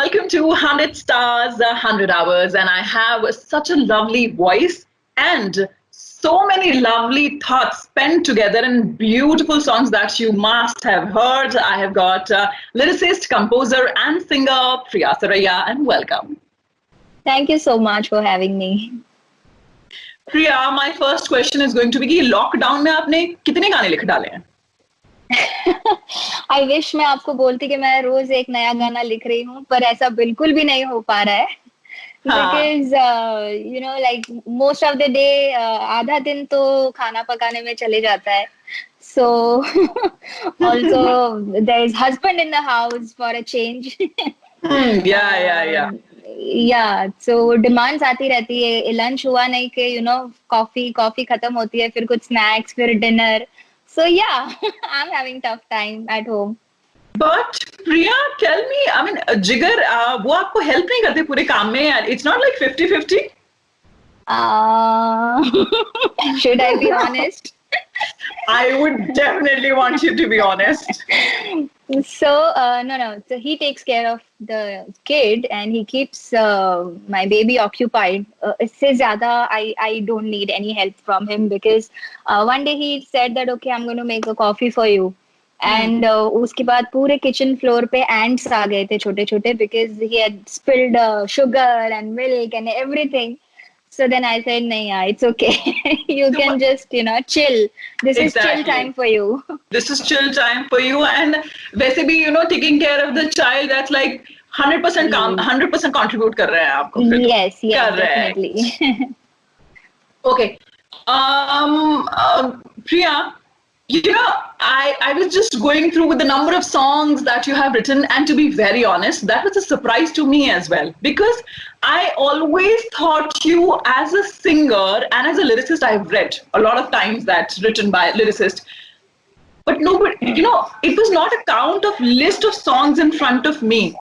welcome to 100 Stars, 100 Hours, and I have such a lovely voice and so many lovely thoughts spent together in beautiful songs that you must have heard. I have got lyricist, composer, and singer Priya Saraiya, and welcome. Thank you so much for having me. Priya, my first question is going to be कि lockdown में आपने कितने गाने लिख डाले हैं? I wish मैं आपको बोलती कि मैं रोज एक नया गाना लिख रही हूँ, पर ऐसा बिल्कुल भी नहीं हो पा रहा है. Because like most of the day आधा दिन तो खाना पकाने में चले जाता है. So also there is husband in the house for a change. Yeah. Yeah, so demands आती रहती है. लंच हुआ नहीं कि कॉफी खत्म होती है, फिर कुछ स्नैक्स, फिर dinner. So yeah, I'm having tough time at home. But Priya, tell me, I mean, जिगर वो आपको हेल्प नहीं करते पूरे काम में? It's not like 50-50? Should I be honest? I would definitely want you to be honest. So no. So he takes care of the kid and he keeps my baby occupied. इससे ज़्यादा I don't need any help from him because one day he said that okay, I'm going to make a coffee for you. And उसके बाद पूरे kitchen floor पे ants आ गए थे छोटे-छोटे because he had spilled sugar and milk and everything. So then I said, "Nahi, it's okay. You can just, chill. This is chill time for you." This is chill time for you. And वैसे भी, taking care of the child, that's like 100% काम, 100% contribute कर रहे हैं आपको. Yes, definitely. Okay. Priya, I was just going through with the number of songs that you have written, and to be very honest, that was a surprise to me as well, because I always thought you as a singer and as a lyricist. I've read a lot of times that's written by a lyricist, but nobody, it was not a count of list of songs in front of me.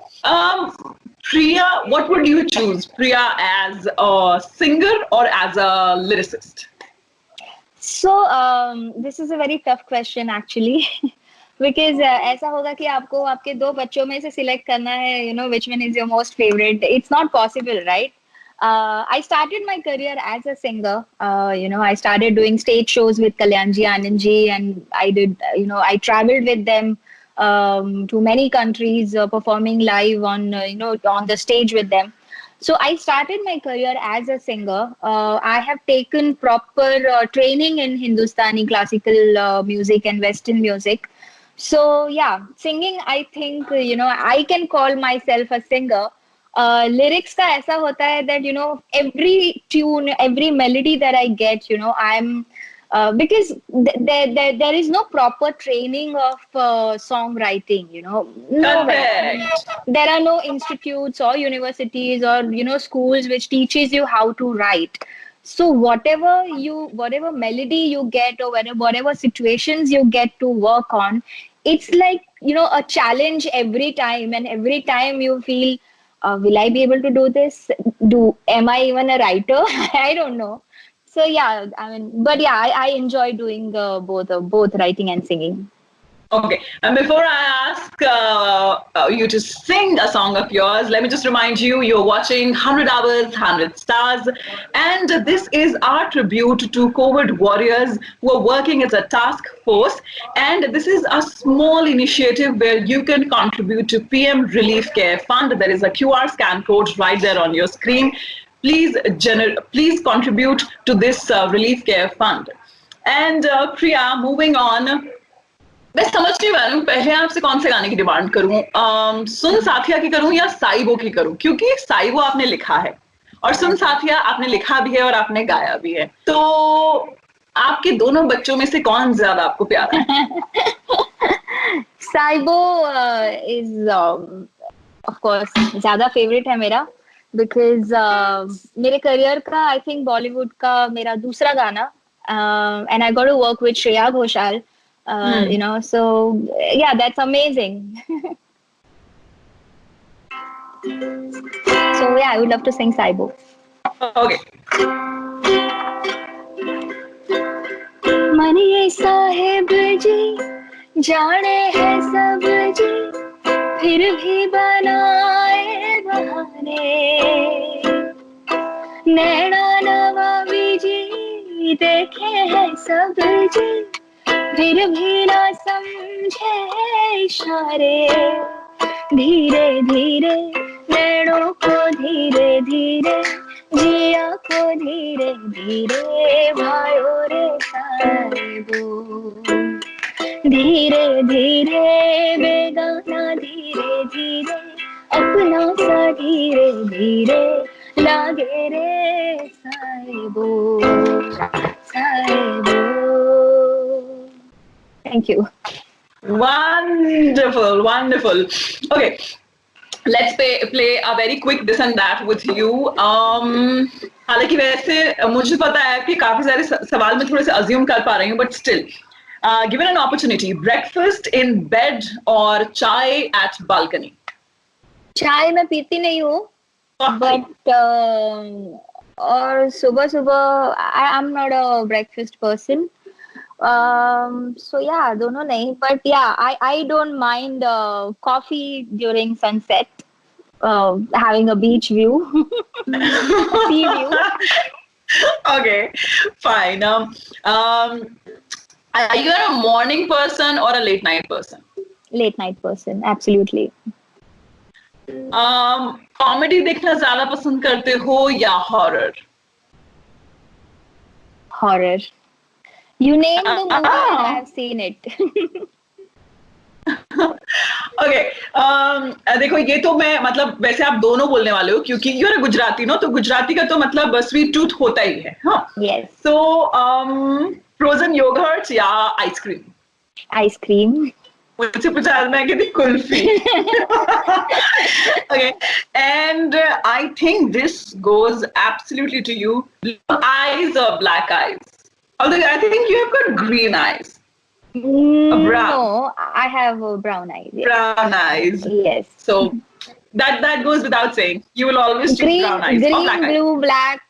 Priya, what would you choose, Priya, as a singer or as a lyricist? So this is a very tough question actually, because ऐसा होगा कि आपको आपके दो बच्चों में से select करना है, which one is your most favorite. It's not possible, right? I started my career as a singer. I started doing stage shows with Kalyanji Anandji, and I did, I traveled with them to many countries, performing live on, on the stage with them. So I started my career as a singer. I have taken proper training in Hindustani classical music and Western music. So yeah, singing, I think, I can call myself a singer. Lyrics का ऐसा होता है that, every tune, every melody that I get, I'm because there is no proper training of songwriting, nowhere. There are no institutes or universities or schools which teaches you how to write. So whatever melody you get or whatever situations you get to work on, it's like a challenge every time, and every time you feel, will I be able to do this? Am I even a writer? I don't know. So yeah, I enjoy doing both writing and singing. Okay, and before I ask you to sing a song of yours, let me just remind you, you're watching 100 Hours, 100 Stars, and this is our tribute to COVID warriors who are working as a task force, and this is a small initiative where you can contribute to PM Relief Care Fund. There is a QR scan code right there on your screen. Please contribute to this Relief Care Fund. And Priya, moving on, मैं समझ नहीं पा रही हूँ पहले आपसे कौन से गाने की डिमांड करूँ, सुन साथिया की करूँ या साइबो की करूँ, क्योंकि साइबो आपने लिखा है और सुन साथिया आपने लिखा भी है और आपने गाया भी है, तो आपके दोनों बच्चों में से कौन ज्यादा आपको प्यारा है? साइबो is of course ज्यादा फेवरेट है मेरा, because मेरे करियर का I think बॉलीवुड का मेरा दूसरा गाना, and I got to work with Shreya Ghoshal. So yeah, that's amazing. So yeah, I would love to sing Saibo. Okay. मनिए साहेब जी जाने है सब जी, फिर भी बनाए जाने, नैना नवाबी जी देखे हैं सब जी, फिर भी ना समझे इशारे, धीरे धीरे नैनों को धीरे धीरे, जिया को धीरे धीरे भायो रे साहिबो, धीरे धीरे बेगाना धीरे धीरे, अपना सा धीरे धीरे लागे रे साहिबो, साहिबो. Thank you. Wonderful, wonderful. Okay, let's play a very quick this and that with you. हालांकि वैसे मुझे पता है कि काफी सारे सवाल मैं थोड़े से अज्यूम कर पा रही हूँ, but still, given an opportunity, breakfast in bed or chai at balcony? चाय मैं पीती नहीं हूँ, but और सुबह सुबह I am not a breakfast person. So yeah, दोनों नहीं, but yeah, I don't mind coffee during sunset, having a beach view, sea view. Okay, fine. Are you a morning person or a late night person? Late night person, absolutely. Comedy देखना ज्यादा पसंद करते हो या horror? Horror. You name the movie and I have seen it. Okay, देखो ये तो मैं मतलब वैसे आप दोनों बोलने वाले हो क्योंकि यू आर गुजराती नो, तो गुजराती का तो मतलब स्वीट टूथ होता ही है. हाँ. Yes. So फ्रोजन योगर्ट या आइसक्रीम? आइसक्रीम. मुझसे पूछा मैं कहती kulfi. Okay, and I think this goes absolutely to you. Blue eyes or black eyes? Although I think you have got green eyes. Brown. No, I have brown eyes. Yes. Brown eyes. Yes. So that goes without saying. You will always choose Green, brown eyes. green, Or black eyes. blue, black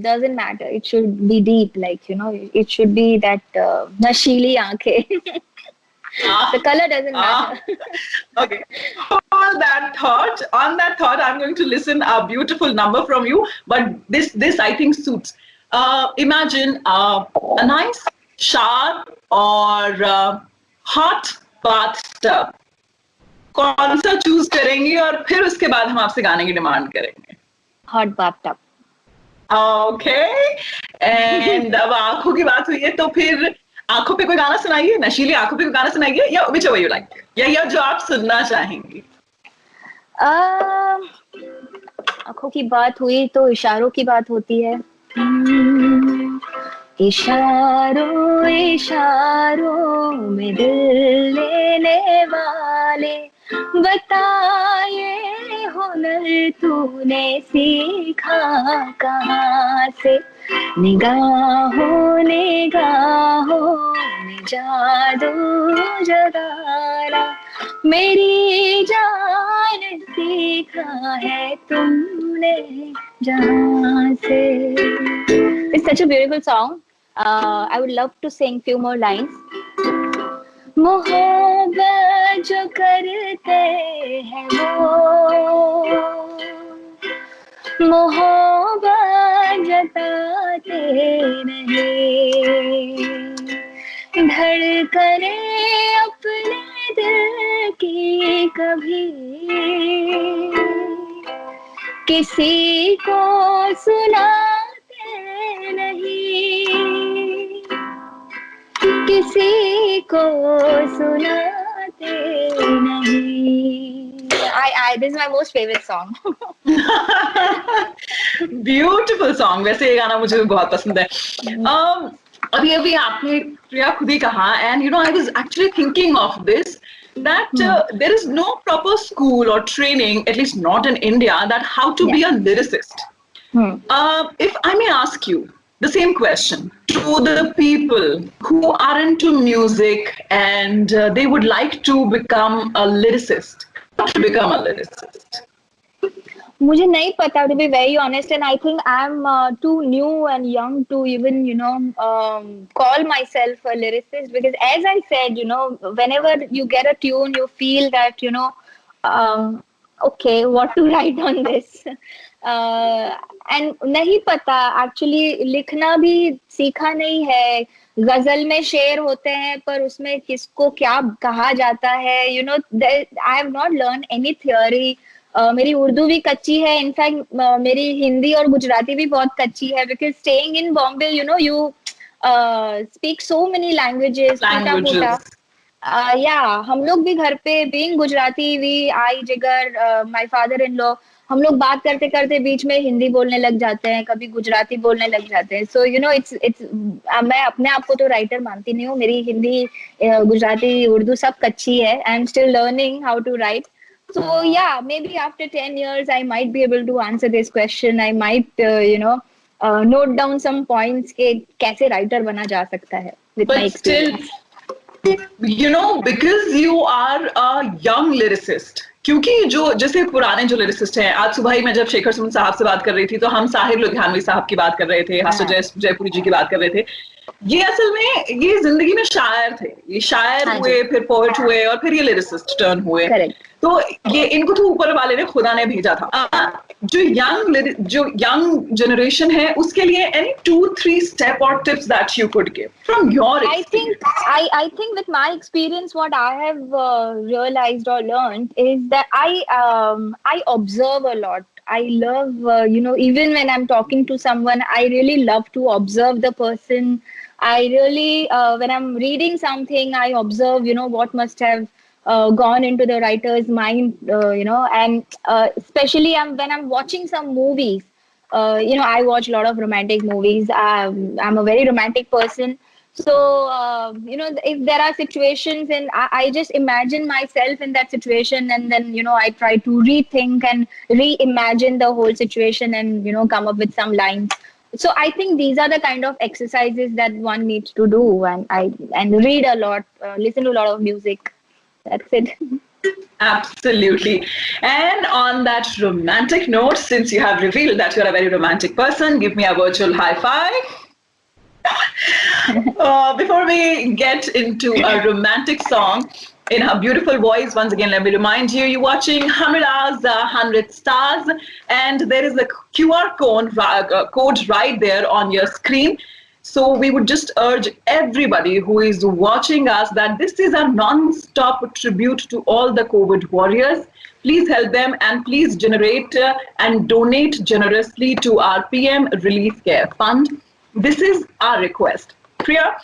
doesn't matter. It should be deep, like it should be that nashili aankhein. The color doesn't matter. Okay. On that thought, I'm going to listen a beautiful number from you. But this I think suits. Imagine a nice shower or hot bathtub. कौन सा choose करेंगे और फिर उसके बाद हम आपसे गाने की डिमांड करेंगे? Hot bathtub. Okay. And अब आंखों की बात हुई है तो फिर आंखों पे कोई गाना सुनाइए, नशीली आंखों पे कोई गाना सुनाइए या whichever you like, या जो आप सुनना चाहेंगी. आंखों की बात हुई तो इशारों की बात होती है. इशारों इशारों में दिल लेने वाले, बताए हुनर तूने सीखा कहाँ से, निगाहों निगाहों में जादू जगाना, मेरी जान सीखा है तुमने जहाँ से. It's such a beautiful song. I would love to sing few more lines. मोहब्बत जो करते हैं वो मोहब्बत जताते नहीं, धड़कने अपने दिल की कभी किसी को सुनाते नहीं, किसी को सुनाते नहीं. This is my most favorite song. Beautiful song. वैसे ये गाना मुझे भी बहुत पसंद है. अभी आपने प्रिया खुद ही कहा, and I was actually thinking of this, that there is no proper school or training, at least not in India, that how to be a lyricist. If I may ask you the same question to the people who are into music and they would like to become a lyricist, how to become a lyricist? मुझे नहीं पता, to be very honest, and I think I'm too new and young to even call myself a lyricist, because as I said, whenever you get a tune, you feel that okay, what to write on this? And नहीं पता actually, लिखना भी सीखा नहीं है. गजल में शेर होते हैं पर उसमें किसको क्या कहा जाता है, you know, I have not learn any theory. मेरी उर्दू भी कच्ची है, इनफैक्ट मेरी हिंदी और गुजराती भी बहुत कच्ची है, because staying in Bombay, you know, you speak so many languages फूटा फूटा. Languages. या हम लोग भी घर पे बीइंग गुजराती, वी आई जिगर, माय फादर इन लॉ, हम लोग बात करते करते बीच में हिंदी बोलने लग जाते हैं, कभी गुजराती बोलने लग जाते हैं. सो यू नो इट्स मैं अपने आप को तो राइटर मानती नहीं हूँ. मेरी हिंदी, गुजराती, उर्दू सब कच्ची है. I am still learning how to write. So yeah, maybe after 10 years, I might be able to answer this question. I might, note down some points के कैसे writer बना जा सकता है with my But still, experience. because you are a young lyricist. क्योंकि जो जैसे पुराने जो लिरिसिस्ट हैं, आज सुबह ही मैं जब शेखर सुमन साहब से बात कर रही थी तो हम साहिर लुधियानवी साहब की बात कर रहे थे, हास्य जयपुरी जी की बात कर रहे थे. ये असल में ये जिंदगी में शायर थे, ये शायर हुए, फिर पोएट हुए, और फिर ये लिरिसिस्ट टर्न हुए. तो ये इनको तो ऊपर वाले ने, खुदा ने भेजा था. जो यंग जनरेशन है उसके लिए any 2-3 step or tips that you could give from your experience? I think with my experience, what I have realized or learned is that I observe a lot. I love, even when I'm talking to someone, I really love to observe the person. I really, when I'm reading something, I observe, what must have gone into the writer's mind, and especially when I'm watching some movies. I watch a lot of romantic movies. I'm a very romantic person. So, if there are situations and I just imagine myself in that situation, and then, I try to rethink and reimagine the whole situation and, come up with some lines. So I think these are the kind of exercises that one needs to do, and read a lot, listen to a lot of music. That's it. Absolutely. And on that romantic note, since you have revealed that you're a very romantic person, give me a virtual high five. Before we get into a romantic song in her beautiful voice, once again, let me remind you, you're watching 100 Hours, 100 Stars, and there is a QR code right there on your screen. So we would just urge everybody who is watching us that this is a non-stop tribute to all the COVID warriors. Please help them and please generate and donate generously to our PM Relief Care Fund. This is our request. Priya,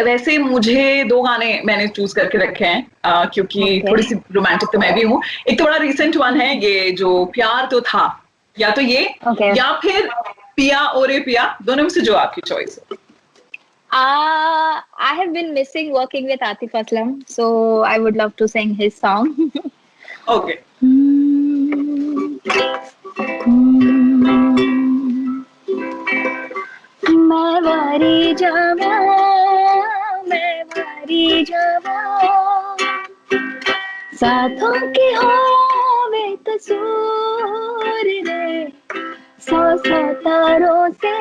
वैसे मुझे 2 गाने मैंने choose करके रखे हैं, क्योंकि थोड़ी सी romantic तो मैं भी हूँ. एक तो बड़ा रिसेंट वन है, ये जो प्यार तो था, या तो ये या फिर पिया ओरे पिया, दोनों में से जो आपकी चॉइस है. I have been missing working with Atif Aslam, so I would love to sing his song. Okay. मैं वारी जावा साथों की होवे कसूर रे, 100 तारों से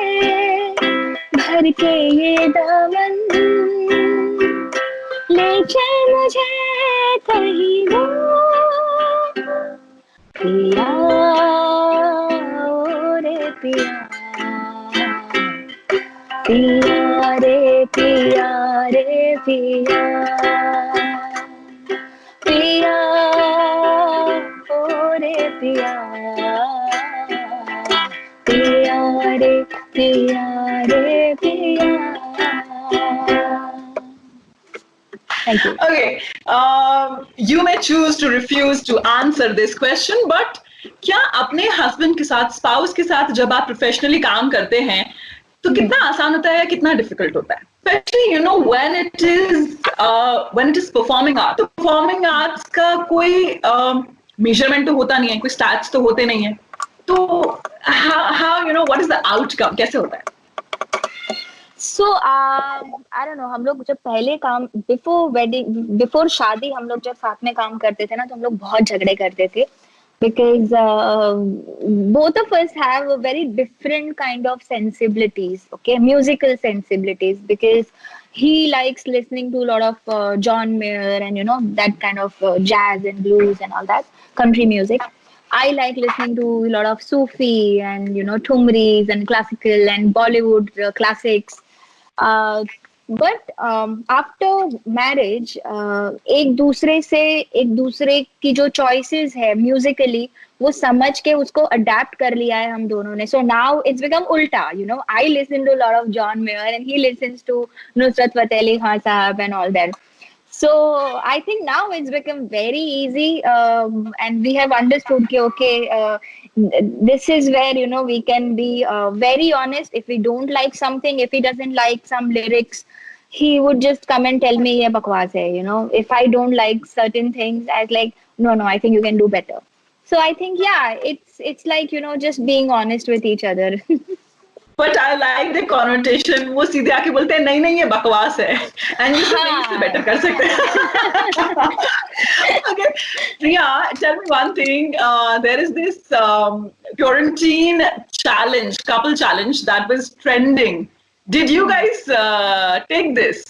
भर के ये दामन ले चल मुझे कहीं वो पिया रे पिया, पिया रे पिया रे पिया, पिया ओ रे पिया, पिया रे पिया. Thank you. Okay. You may choose to refuse to answer this question, but क्या अपने हस्बैंड के साथ, स्पाउस के साथ जब आप प्रोफेशनली काम करते हैं तो कितना आसान होता है या कितना डिफिकल्ट होता है? Especially, when it is performing art. तो performing arts का कोई measurement तो होता नहीं है, कोई stats तो होते नहीं है. तो how what is the outcome? कैसे होता है? So I don't know, हम लोग जब पहले काम before शादी हम लोग जब साथ में काम करते थे ना, तो हम लोग बहुत झगड़े करते थे. Because both of us have a very different kind of sensibilities, okay, musical sensibilities. Because he likes listening to a lot of John Mayer and that kind of jazz and blues and all that country music. I like listening to a lot of Sufi and Thumris and classical and Bollywood classics. But after marriage एक दूसरे की जो choices है Musically वो समझ के उसको adapt कर लिया है हम दोनों ने. सो नाउ इट्स बिकम उल्टा. I listen to lot of John Mayer and he listens to Nusrat Fateh Ali Khan sahab and all that. So I think now it's become very easy, and we have understood that this is where we can be very honest. If we don't like something, if he doesn't like some lyrics, he would just come and tell me ye bakwas hai. If I don't like certain things, I was like, no, I think you can do better. So I think it's like just being honest with each other. But I like the connotation. वो सीधे आके बोलते हैं नहीं ये बकवास है and you नहीं इससे better कर सकते हैं. Okay, Priya, tell me one thing. There is this quarantine challenge, couple challenge that was trending. Did you guys take this?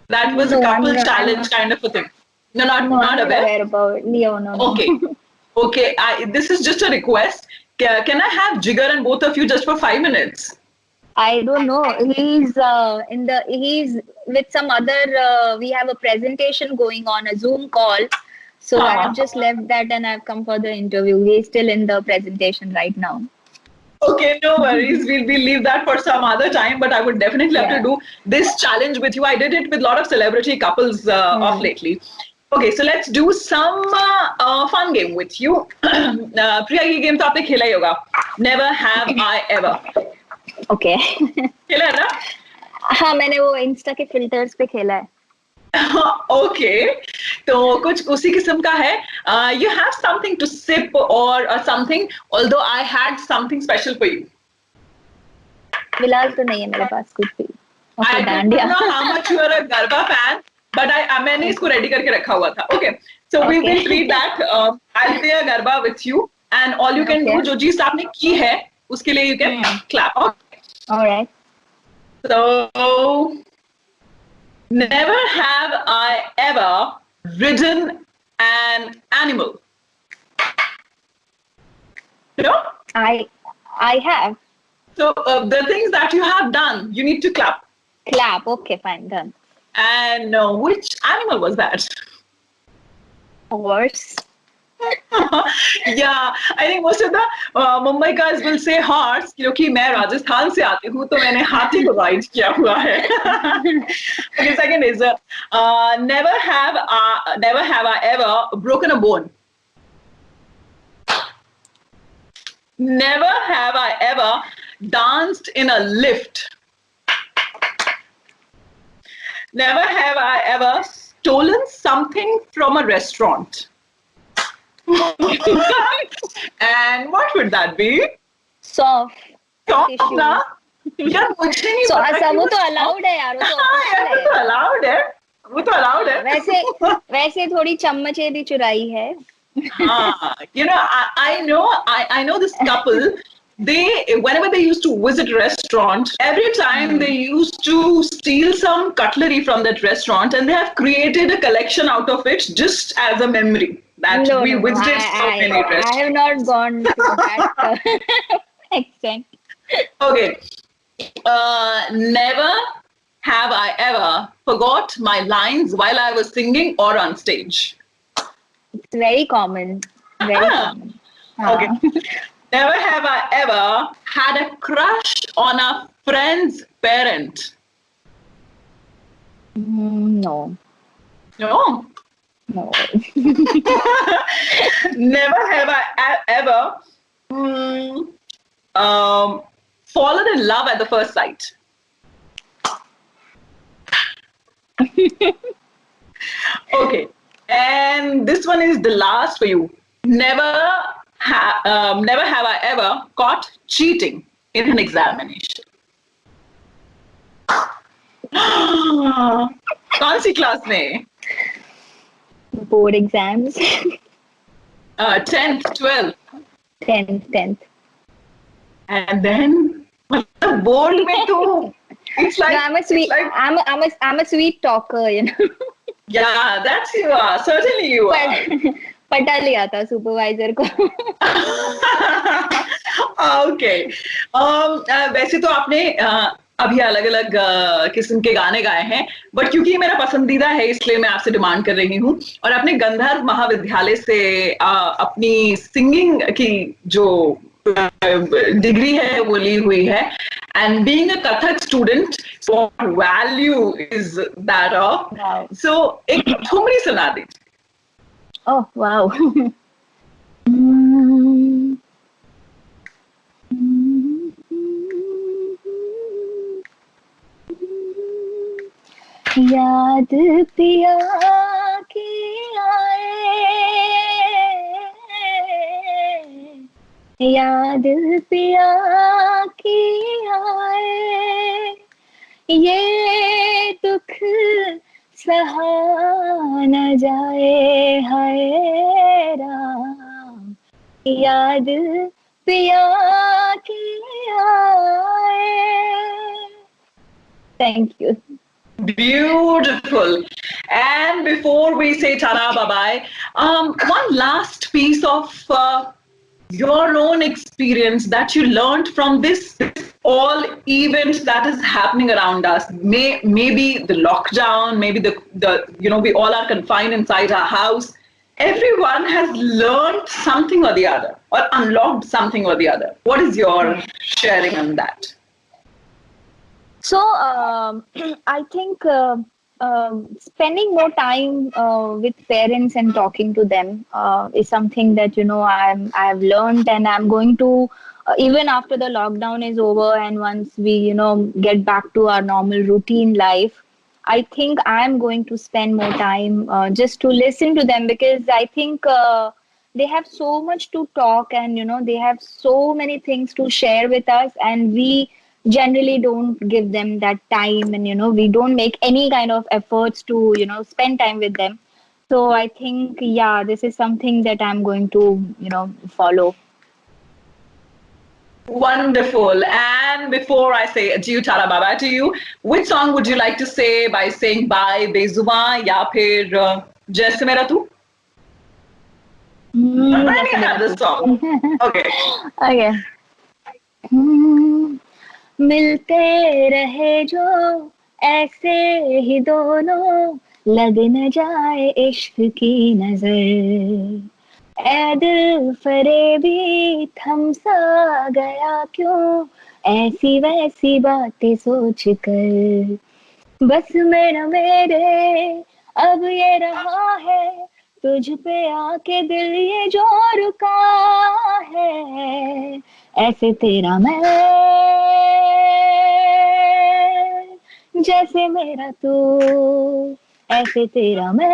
That was a couple challenge kind of a thing. No, not aware about. No. Okay. This is just a request. Can I have Jigar and both of you just for 5 minutes? I don't know. He's with some other. We have a presentation going on, a Zoom call. So I have just left that and I've come for the interview. He's still in the presentation right now. Okay, no worries. We'll leave that for some other time. But I would definitely love to do this challenge with you. I did it with a lot of celebrity couples of lately. Okay, so let's do some fun game with you. Priya, ये game तो आपने खेला ही होगा. Never have I ever. Okay. खेला है ना? हाँ, मैंने वो इंस्टा के फिल्टर्स पे खेला है. Okay, तो कुछ उसी किस्म का है. You have something to sip or something. Although I had something special for you. फिलहाल तो नहीं है मेरे पास कुछ भी. I don't know how much you are a Garba fan. But मैंने इसको ready करके रखा हुआ था. Okay, so we will treat that. I'll play a garba with you, and all you can do, जो चीज आपने की है, उसके लिए you can clap. Okay. All right. So, never have I ever ridden an animal. No? I have. So the things that you have done, you need to clap. Clap. Okay, fine, done. And which animal was that? Horse. Yeah, I think most of the Mumbai guys will say horse क्योंकि मैं राजस्थान से आती हूँ तो मैंने हाथी को ride किया हुआ है. Okay, second is never have I ever broken a bone. Never have I ever danced in a lift. Never have I ever stolen something from a restaurant. And what would that be? Soft. Soft ना? यार मुझे नहीं पता. वो तो allowed है यार. वो तो allowed है. वो तो allowed है. वैसे थोड़ी चम्मचें भी चुराई है. I know this couple. Whenever they used to visit a restaurant, every time they used to steal some cutlery from that restaurant, and they have created a collection out of it just as a memory that we visited so many restaurants. I have not gone to that extent. Okay. Never have I ever forgot my lines while I was singing or on stage. It's very common. Very common. Okay. Never have I ever had a crush on a friend's parent. No. No? No. Never have I ever fallen in love at the first sight. Okay. And this one is the last for you. Never have I ever caught cheating in an examination. कौन सी class में? Board exams. 10th, 12th. 10th. And then board में तो It's like, No, I'm a sweet. like, I'm a sweet talker, you know. yeah, that's you are. Certainly you are. पटा लिया था supervisor को. Okay. वैसे तो आपने अभी अलग अलग किस्म के गाने गाए हैं, बट क्योंकि ये मेरा पसंदीदा है इसलिए मैं आपसे डिमांड कर रही हूँ. और आपने गंधर्व महाविद्यालय से अपनी सिंगिंग की जो डिग्री है वो ली हुई है. And being a Kathak student, what value is that of? Wow. So, एक ठुमरी सुना दीजिए. Oh wow. याद पिया की आए, याद पिया की आए, ये दुख सहा न जाए, हाय राम, याद पिया की आए. Thank you. Beautiful. And before we say ta-ra, bye-bye, one last piece of your own experience that you learned from this all event that is happening around us. Maybe the lockdown, maybe the we all are confined inside our house. Everyone has learned something or the other, or unlocked something or the other. What is your sharing on that? So I think spending more time with parents and talking to them is something that I've learned, and I'm going to even after the lockdown is over and once we get back to our normal routine life, I think I'm going to spend more time just to listen to them, because I think they have so much to talk, and they have so many things to share with us, and we generally don't give them that time, and we don't make any kind of efforts to spend time with them. So I think this is something that I'm going to follow. Wonderful. And before I say adieu, tara bye-bye to you, which song would you like to say by saying bye, Bezuban ya phir Jaise Mera Tu? I have this song. Okay. Okay. मिलते रहे जो ऐसे ही दोनों, लग न जाए इश्क की नजर, ऐ दिल फरेबी थम सा गया क्यों, ऐसी वैसी बातें सोच कर, बस मेरा मेरे अब ये रहा है, तुझ पे आके दिल ये जो रुका है, ऐसे तेरा मैं जैसे मेरा तू, ऐसे तेरा मैं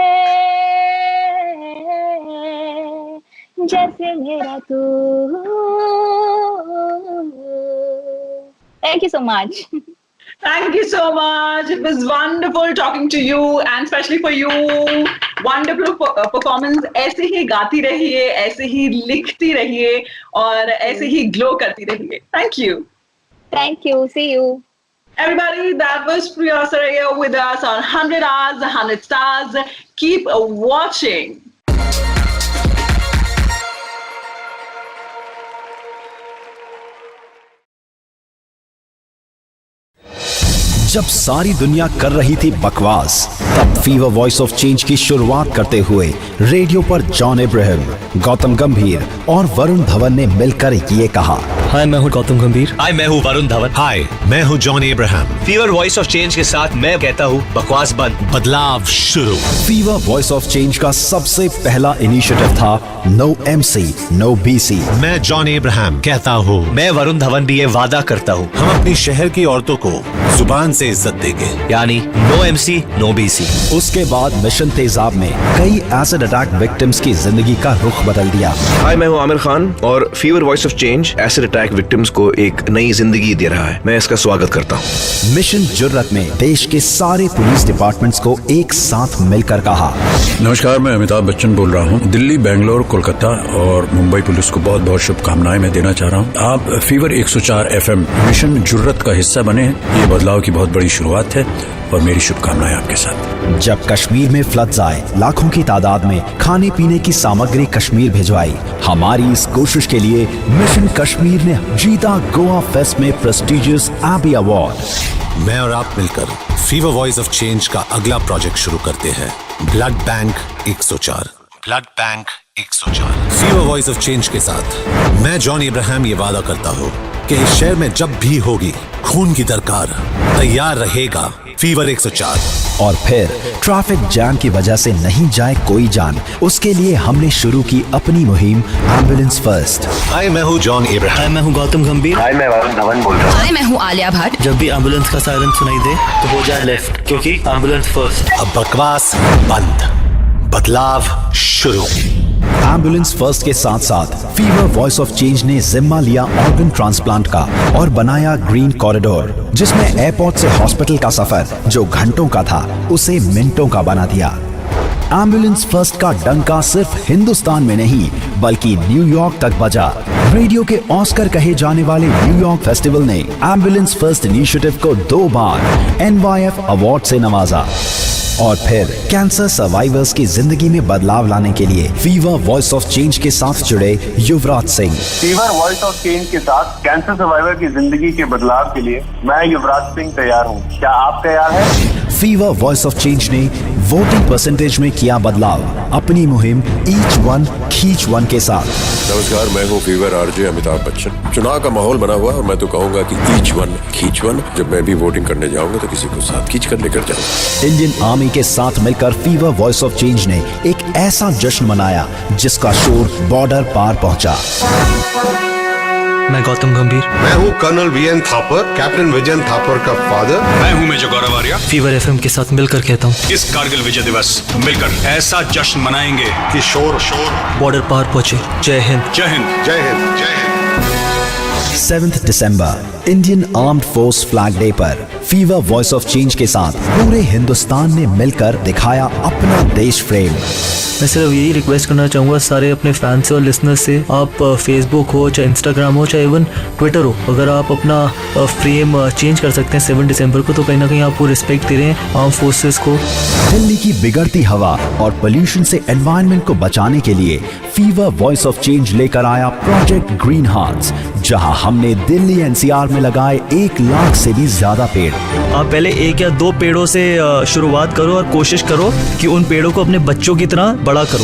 जैसे मेरा तू. Thank you so much. Thank you so much. It was wonderful talking to you, and especially for you. Wonderful performance. ऐसे ही गाती रहिए, ऐसे ही लिखती रहिए, और ऐसे ही ग्लो करती रहिए. Thank you. Thank you. See you. Everybody, that was Priya Saraiya with us on 100 Hours, 100 Stars. Keep watching. जब सारी दुनिया कर रही थी बकवास, तब फीवर वॉइस ऑफ चेंज की शुरुआत करते हुए रेडियो पर जॉन इब्राहिम, गौतम गंभीर और वरुण धवन ने मिलकर ये कहा. हाय, मैं हूँ गौतम गंभीर. हाय, मैं हूँ वरुण धवन. हाय, मैं हूँ John Ibrahim. Fever voice of change के साथ मैं कहता हूँ बकवास बंद, बदलाव शुरू. फीवर वॉइस ऑफ चेंज का सबसे पहला इनिशिएटिव था नो MC, नो BC. मैं जॉन इब्राहिम कहता हूँ. मैं वरुण धवन भी ये वादा करता हूँ, हम अपनी शहर की औरतों को जुबान से इज्जत देंगे. यानी नो MC, नो BC. उसके बाद मिशन तेजाब में कई एसिड अटैक विक्टिम्स की जिंदगी का रुख बदल दिया। हाय, मैं हूँ आमिर खान और fever voice of change acid attack victims को एक नई जिंदगी दे रहा है। मैं इसका स्वागत करता हूँ। मिशन जुर्रत में देश के सारे पुलिस डिपार्टमेंट्स को एक साथ मिलकर कहा, नमस्कार, मैं अमिताभ बच्चन बोल रहा हूँ। दिल्ली, बेंगलोर, कोलकाता और मुंबई पुलिस को बहुत बहुत शुभकामनाएं मैं देना चाह रहा हूँ। आप फीवर 104 FM मिशन जुर्रत का हिस्सा बने। ये बदलाव की बहुत बड़ी शुरुआत है और मेरी शुभकामनाएं आपके साथ। जब कश्मीर में फ्लड्स आए, लाखों की तादाद में खाने पीने की सामग्री कश्मीर भिजवाई। हमारी इस कोशिश के लिए मिशन कश्मीर ने जीता गोवा फेस्ट में प्रेस्टिजियस एबी अवार्ड। मैं और आप मिलकर फीवर वॉइस ऑफ चेंज का अगला प्रोजेक्ट शुरू करते हैं, blood bank 104। Blood bank 104 fever voice of change के साथ मैं जॉन इब्राहिम ये वादा करता हूँ कि इस शहर में जब भी होगी खून की दरकार, तैयार रहेगा फीवर 104। और फिर ट्रैफिक जैम की वजह से नहीं जाए कोई जान, उसके लिए हमने शुरू की अपनी मुहिम एम्बुलेंस फर्स्ट। हाय, मैं हूँ जॉन इब्राहिम। हाय, मैं हूँ गौतम गंभीर। हाय, मैं वरुण धवन बोल रहा हूँ। हाय, मैं हूँ आलिया भट्ट। जब भी एम्बुलेंस का सायरन सुनाई दे तो हो जाए लेफ्ट, क्योंकि एम्बुलेंस फर्स्ट। अब बकवास बंद, बदलाव शुरू। एम्बुलेंस फर्स्ट के साथ साथ फीवर वॉइस ऑफ चेंज ने जिम्मा लिया ऑर्गन ट्रांसप्लांट का और बनाया ग्रीन कॉरिडोर, जिसमें एयरपोर्ट से हॉस्पिटल का सफर जो घंटों का था उसे मिनटों का बना दिया। एम्बुलेंस फर्स्ट का डंका सिर्फ हिंदुस्तान में नहीं बल्कि न्यूयॉर्क तक बजा। रेडियो के ऑस्कर कहे जाने वाले न्यूयॉर्क फेस्टिवल ने एम्बुलेंस फर्स्ट इनिशिएटिव को 2 बार NYF अवार्ड से नवाजा। और फिर कैंसर सर्वाइवर्स की जिंदगी में बदलाव लाने के लिए फीवर वॉइस ऑफ चेंज के साथ जुड़े Yuvraj Singh. Fever voice of change के साथ कैंसर सर्वाइवर की जिंदगी के बदलाव के लिए मैं युवराज सिंह तैयार हूँ। क्या आप तैयार हैं? फीवर वॉइस ऑफ चेंज ने वोटिंग परसेंटेज में किया बदलाव अपनी मुहिम ईच वन खींच वन के साथ। नमस्कार, मैं हूँ फीवर RJ अमिताभ बच्चन। चुनाव का माहौल बना हुआ और मैं तो कहूँगा कि ईच वन खींच वन। जब मैं भी वोटिंग करने जाऊंगा तो किसी को साथ खींच कर लेकर जाऊंगा। इंडियन आर्मी के साथ मिलकर फीवर वॉइस ऑफ चेंज ने एक ऐसा जश्न मनाया जिसका शोर बॉर्डर पार पहुंचा। मैं गौतम गंभीर। मैं हूँ colonel VN Thapar, captain Vijayan Thapar का फादर। मैं हूँ major Gaurav Arya. Fever FM के साथ मिलकर कहता हूँ, इस कारगिल विजय दिवस मिलकर ऐसा जश्न मनाएंगे कि शोर बॉर्डर पार पहुंचे। जय हिंद, जय हिंद, जय हिंद, जय हिंद। 7 दिसंबर Indian armed force flag day पर फीवर वॉइस ऑफ चेंज के साथ पूरे हिंदुस्तान ने मिलकर दिखाया अपना देश प्रेम। मैं सिर्फ यही रिक्वेस्ट करना चाहूँगा सारे अपने फैंस से और लिसनर्स से, आप फेसबुक हो चाहे इंस्टाग्राम हो चाहे इवन ट्विटर हो, अगर आप अपना फ्रेम चेंज कर सकते हैं 7 दिसंबर को तो कहीं ना कहीं आप वो रिस्पेक्ट दे रहे हैं आर्म फोर्सेस को। दिल्ली की बिगड़ती हवा और पोल्यूशन से एनवायरनमेंट को बचाने के लिए फीवर वॉइस ऑफ चेंज लेकर आया प्रोजेक्ट ग्रीन हार्ट्स, जहां हमने दिल्ली NCR में लगाए 1 लाख से भी ज्यादा पेड़। आप पहले 1 या 2 पेड़ों से शुरुआत करो और कोशिश करो कि उन पेड़ों को अपने बच्चों की तरह बड़ा करो।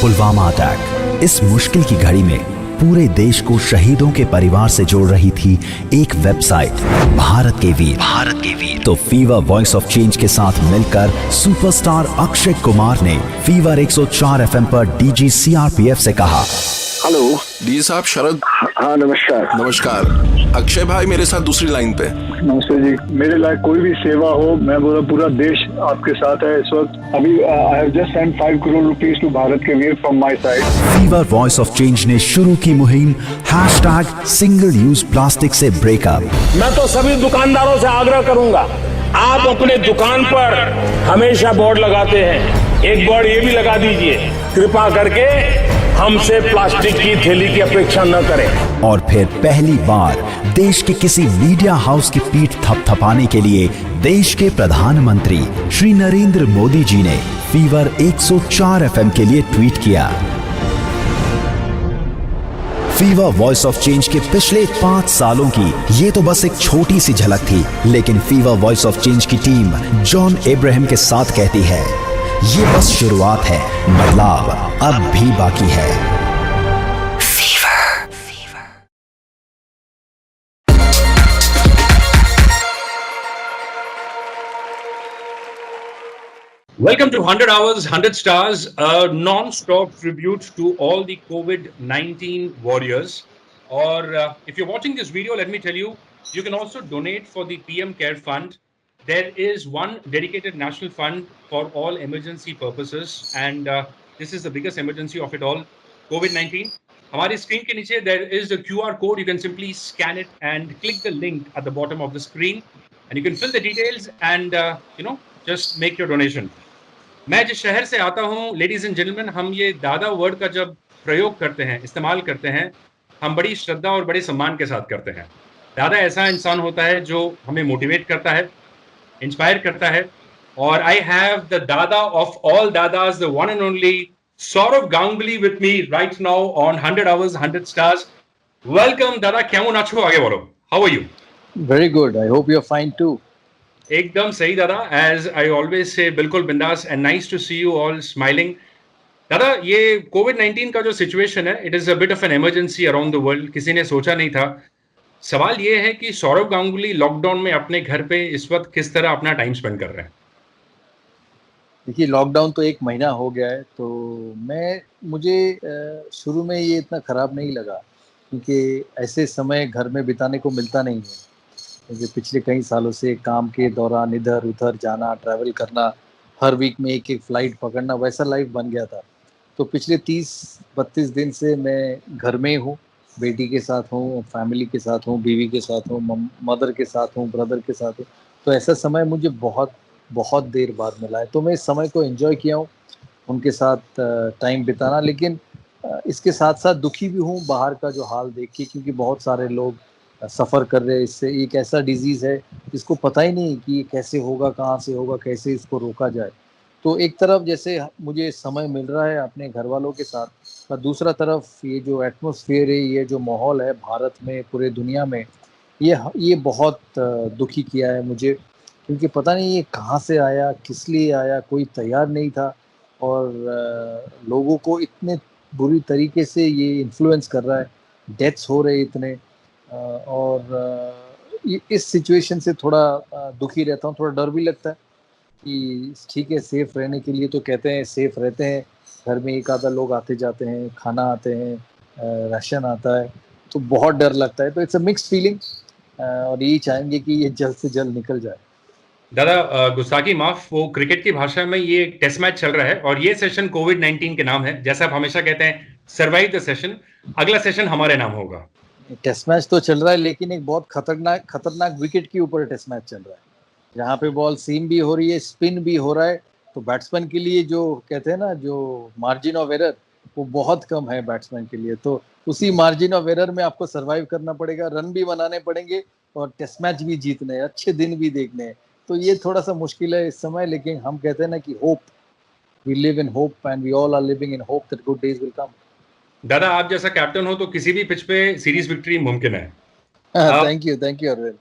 पुलवामा अटैक इस मुश्किल की घड़ी में पूरे देश को शहीदों के परिवार से जोड़ रही थी एक वेबसाइट, भारत के वीर। तो फीवर वॉइस ऑफ चेंज के साथ मिलकर सुपरस्टार अक्षय कुमार ने फीवर 104 FM पर DG CRPF से कहा, हेलो डी साहब, शरद। हाँ, नमस्कार। नमस्कार। अक्षय भाई मेरे साथ दूसरी लाइन पे। नमस्ते जी। मेरे लायक कोई भी सेवा हो, मैं बोला पूरा देश आपके साथ है इस वक्त। अभी I have just sent 5 crore rupees to Bharat ke Veer from my side. Fever voice of change ने शुरू की मुहिम #सिंगल यूज प्लास्टिक से ब्रेकअप। मैं तो सभी दुकानदारों से आग्रह करूंगा, आप अपने दुकान पर हमेशा बोर्ड लगाते हैं, एक बोर्ड ये भी लगा दीजिए, कृपा करके हमसे प्लास्टिक की थैली की अपेक्षा न करें। और फिर पहली बार देश के किसी मीडिया हाउस की पीठ थपथपाने के लिए देश के प्रधानमंत्री श्री नरेंद्र मोदी जी ने फीवर 104 FM के लिए ट्वीट किया। फीवर वॉइस ऑफ चेंज के पिछले 5 सालों की ये तो बस एक छोटी सी झलक थी, लेकिन फीवर वॉइस ऑफ चेंज की टीम जॉन इब्राहिम के साथ कहती है, ये बस शुरुआत है, बदलाव अब भी बाकी है। Welcome to 100 Hours, 100 Stars, a non-stop tribute to all the COVID-19 warriors. Or if you're watching this video, let me tell you, you can also donate for the PM Care Fund. there is one dedicated national fund for all emergency purposes, and this is the biggest emergency of it all, COVID-19. हमारी screen के नीचे there is a QR code. You can simply scan it and click the link at the bottom of the screen, and you can fill the details and just make your donation. मैं जिस शहर से आता हूँ, ladies and gentleman, हम ये दादा word का जब प्रयोग करते हैं, इस्तेमाल करते हैं, हम बड़ी श्रद्धा और बड़े सम्मान के साथ करते हैं. दादा ऐसा इंसान होता है जो हमें मोटिवेट करता है, इंस्पायर करता है. और I have the dada of all dadas, the one and only Sourav Ganguly with me right now on 100 Hours 100 Stars. Welcome dada, केमन आछो? आगे बोलो. How are you? Very good. I hope you are fine too. एकदम सही दादा. एज आई ऑलवेज से, बिल्कुल बिंदास and nice to see you all smiling. Dada, ये कोविड-19 का जो सिचुएशन है, it is a bit of an emergency around the world. किसी ने सोचा नहीं था. सवाल ये है कि सौरभ गांगुली लॉकडाउन में अपने घर पे इस वक्त किस तरह अपना टाइम स्पेंड कर रहे हैं? देखिए, लॉकडाउन तो 1 महीना हो गया है, तो मुझे शुरू में ये इतना ख़राब नहीं लगा, क्योंकि ऐसे समय घर में बिताने को मिलता नहीं है. क्योंकि पिछले कई सालों से काम के दौरान इधर उधर जाना, ट्रैवल करना, हर वीक में एक फ्लाइट पकड़ना, वैसा लाइफ बन गया था. तो पिछले 30-32 दिन से मैं घर में हूँ, बेटी के साथ हूँ, फैमिली के साथ हूँ, बीवी के साथ हूँ, मदर के साथ हूँ, ब्रदर के साथ हूँ. तो ऐसा समय मुझे बहुत देर बाद मिला है, तो मैं इस समय को एंजॉय किया हूँ, उनके साथ टाइम बिताना. लेकिन इसके साथ साथ दुखी भी हूँ बाहर का जो हाल देख के, क्योंकि बहुत सारे लोग सफ़र कर रहे हैं इससे. एक ऐसा डिजीज़ है जिसको पता ही नहीं कि ये कैसे होगा, कहाँ से होगा, कैसे इसको रोका जाए. तो एक तरफ जैसे मुझे समय मिल रहा है अपने घर वालों के साथ, और दूसरा तरफ ये जो एटमॉस्फेयर है, ये जो माहौल है भारत में, पूरे दुनिया में, ये बहुत दुखी किया है मुझे. क्योंकि पता नहीं ये कहाँ से आया, किस लिए आया, कोई तैयार नहीं था. और लोगों को इतने बुरी तरीके से ये इन्फ्लुएंस कर रहा है, डेथ्स हो रहे इतने. और इस सिचुएशन से थोड़ा दुखी रहता हूँ, थोड़ा डर भी लगता है कि ठीक है, सेफ रहने के लिए तो कहते हैं, सेफ रहते हैं, घर में एक आधा लोग आते जाते हैं, खाना आते हैं, राशन आता है, तो बहुत डर लगता है. तो इट्स अ मिक्स्ड फीलिंग, और यही चाहेंगे कि ये जल्द से जल्द निकल जाए. दादा, गुस्ताखी माफ, वो क्रिकेट की भाषा में ये एक टेस्ट मैच चल रहा है, और ये सेशन कोविड-19 के नाम है. जैसा आप हमेशा कहते हैं, सर्वाइव द सेशन. अगला सेशन हमारे नाम होगा. टेस्ट मैच तो चल रहा है, लेकिन एक बहुत खतरनाक विकेट के ऊपर टेस्ट मैच चल रहा है, जहाँ पे बॉल सीम भी हो रही है, स्पिन भी हो रहा है. तो बैट्समैन के लिए जो कहते हैं ना, जो मार्जिन ऑफ एरर, वो बहुत कम है बैट्समैन के लिए. तो उसी मार्जिन ऑफ एरर में आपको सरवाइव करना पड़ेगा, रन भी बनाने पड़ेंगे, और टेस्ट मैच भी जीतने, अच्छे दिन भी देखने हैं. तो ये थोड़ा सा मुश्किल है इस समय, लेकिन हम कहते हैं ना कि hope, we live in hope, and we all are living in hope that good days will come. दादा, आप जैसा कैप्टन हो तो किसी भी पिच पे सीरीज विक्ट्री मुमकिन है. Thank you Arvind.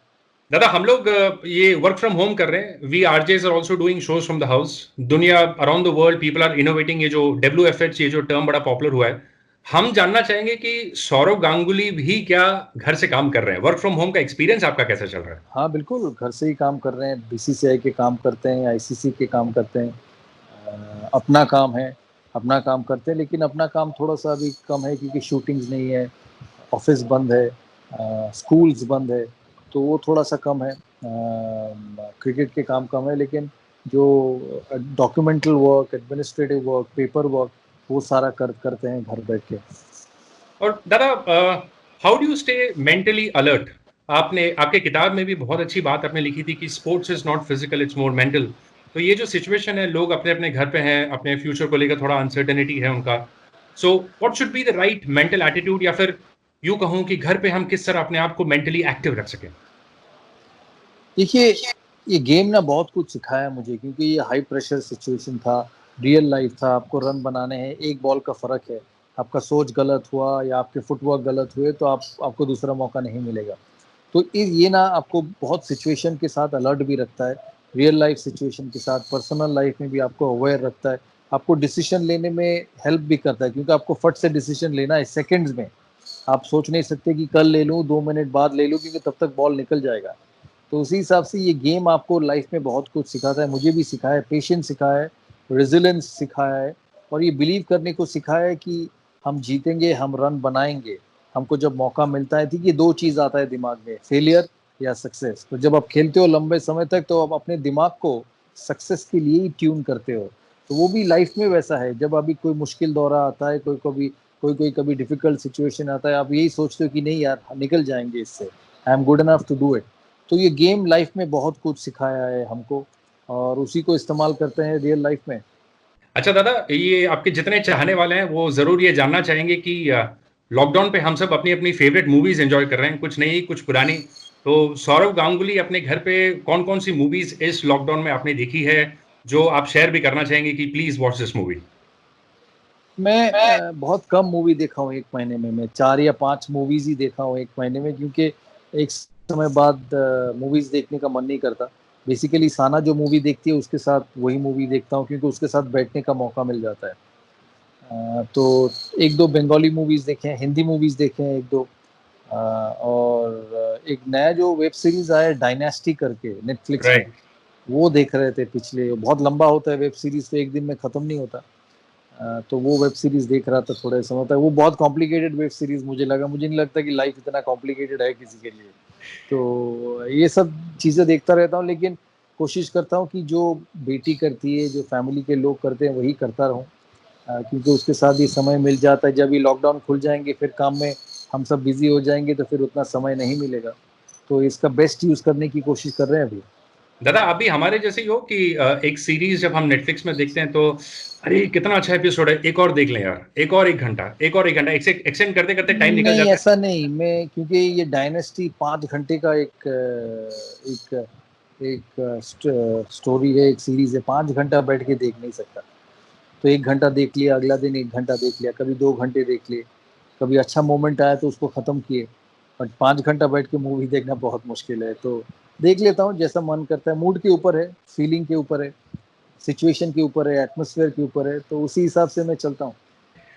दादा, हम लोग ये वर्क फ्रॉम होम कर रहे हैं. We RJs are also doing shows from the house. दुनिया, around the world, people are innovating. ये जो WFH, ये जो टर्म बड़ा पॉपुलर हुआ है, हम जानना चाहेंगे कि सौरभ गांगुली भी क्या घर से काम कर रहे हैं? वर्क फ्रॉम होम का एक्सपीरियंस आपका कैसा चल रहा है? हाँ बिल्कुल, घर से ही काम कर रहे हैं. BCCI के काम करते हैं, ICC के काम करते हैं. अपना काम है, अपना काम करते हैं. लेकिन अपना काम थोड़ा सा अभी कम है, क्योंकि शूटिंग्स नहीं है, ऑफिस बंद है, स्कूल्स बंद है, तो वो थोड़ा सा कम है. क्रिकेट के काम कम है, लेकिन जो documental work, administrative work, paper work, वो सारा करते हैं घर बैठ के. और दादा, how do you stay mentally alert? आपके किताब में भी बहुत अच्छी बात आपने लिखी थी कि sports is not physical, it's more mental. तो ये जो सिचुएशन है, लोग अपने अपने घर पे हैं, अपने फ्यूचर को लेकर थोड़ा अनसर्टेनिटी है उनका. So what should be the right mental attitude, या फिर यूं कहूं कि घर पे हम किस तरह अपने आप को मेंटली एक्टिव रख सकें? देखिए, ये गेम ना बहुत कुछ सिखाया मुझे, क्योंकि ये हाई प्रेशर सिचुएशन था, रियल लाइफ था. आपको रन बनाने हैं, एक बॉल का फ़र्क है. आपका सोच गलत हुआ या आपके फुटवर्क गलत हुए, तो आपको दूसरा मौका नहीं मिलेगा. तो ये ना आपको बहुत सिचुएशन के साथ अलर्ट भी रखता है, रियल लाइफ सिचुएशन के साथ, पर्सनल लाइफ में भी आपको अवेयर रखता है. आपको डिसीजन लेने में हेल्प भी करता है, क्योंकि आपको फट से डिसीजन लेना है सेकंड्स में. आप सोच नहीं सकते कि कल ले लूँ, 2 मिनट बाद ले लूँ, क्योंकि तब तक बॉल निकल जाएगा. तो उसी हिसाब से ये गेम आपको लाइफ में बहुत कुछ सिखाता है. मुझे भी सिखाया है, पेशेंस सिखाया है, रेजिलेंस सिखाया है, और ये बिलीव करने को सिखाया है कि हम जीतेंगे, हम रन बनाएंगे. हमको जब मौका मिलता है, ठीक है, 2 चीज़ आता है दिमाग में, फेलियर या सक्सेस। तो जब आप खेलते हो लंबे समय तक तो आप अपने दिमाग को सक्सेस के लिए ही ट्यून करते हो। तो वो भी लाइफ में वैसा है, जब अभी कोई मुश्किल दौरा आता है, कोई कभी डिफिकल्ट सिचुएशन आता है, आप यही सोचते हो कि नहीं यार निकल जाएंगे इससे, I am good enough to do it. तो ये गेम लाइफ में बहुत कुछ सिखाया है हमको और उसी को इस्तेमाल करते हैं रियल लाइफ में। अच्छा दादा, ये आपके जितने चाहने वाले हैं वो जरूर ये जानना चाहेंगे कि लॉकडाउन पे हम सब अपनी अपनी फेवरेट मूवीज एंजॉय कर रहे हैं, कुछ नई कुछ पुरानी। तो सौरव गांगुली अपने घर पे कौन कौन सी मूवीज इस लॉकडाउन में आपने देखी है जो आप शेयर भी करना चाहेंगे कि प्लीज वॉच दिस मूवी? मैं बहुत कम मूवी देखा हूँ एक महीने में। मैं 4 या 5 मूवीज ही देखा हूँ एक महीने में, क्योंकि एक समय बाद मूवीज देखने का मन नहीं करता। बेसिकली साना जो मूवी देखती है उसके साथ वही मूवी देखता हूँ, क्योंकि उसके साथ बैठने का मौका मिल जाता है। तो 1-2 बंगाली मूवीज देखे हैं, हिंदी मूवीज देखे हैं 1-2, और एक नया जो वेब सीरीज आया है डायनेस्टी करके नेटफ्लिक्स में, वो देख रहे थे पिछले। बहुत लंबा होता है वेब सीरीज, तो एक दिन में खत्म नहीं होता। तो वो वेब सीरीज देख रहा था थोड़े समय तक। वो बहुत कॉम्प्लिकेटेड वेब सीरीज मुझे नहीं लगता कि लाइफ इतना कॉम्प्लिकेटेड है किसी के लिए। तो ये सब चीज़ें देखता रहता हूँ, लेकिन कोशिश करता हूँ कि जो बेटी करती है, जो फैमिली के लोग करते हैं, वही करता रहूँ, क्योंकि उसके साथ ही समय मिल जाता है। जब ये लॉकडाउन खुल जाएंगे फिर काम में हम सब बिजी हो जाएंगे, तो फिर उतना समय नहीं मिलेगा। तो इसका बेस्ट यूज़ करने की कोशिश कर रहे हैं अभी। दादा आप भी हमारे जैसे ही हो कि एक सीरीज जब हम नेटफ्लिक्स में देखते हैं तो अरे कितना अच्छा एपिसोड है, एक और देख लें यार, एक और 1 घंटा एक्सटेंड करते करते टाइम निकल जाता है। ऐसा नहीं, मैं क्योंकि ये डायनेस्टी 5 घंटे का एक स्टोरी है, एक सीरीज है। 5 घंटा बैठ के देख नहीं सकता। तो 1 घंटा देख लिया, अगला दिन 1 घंटा देख लिया, कभी 2 घंटे देख लिए, कभी अच्छा मोमेंट आया तो उसको ख़त्म किए। बट 5 घंटा बैठ के मूवी देखना बहुत मुश्किल है। तो देख लेता हूँ जैसा मन करता है, मूड के ऊपर है, फीलिंग के ऊपर है, सिचुएशन के ऊपर है, एटमॉस्फेयर के ऊपर है, तो उसी हिसाब से मैं चलता हूँ।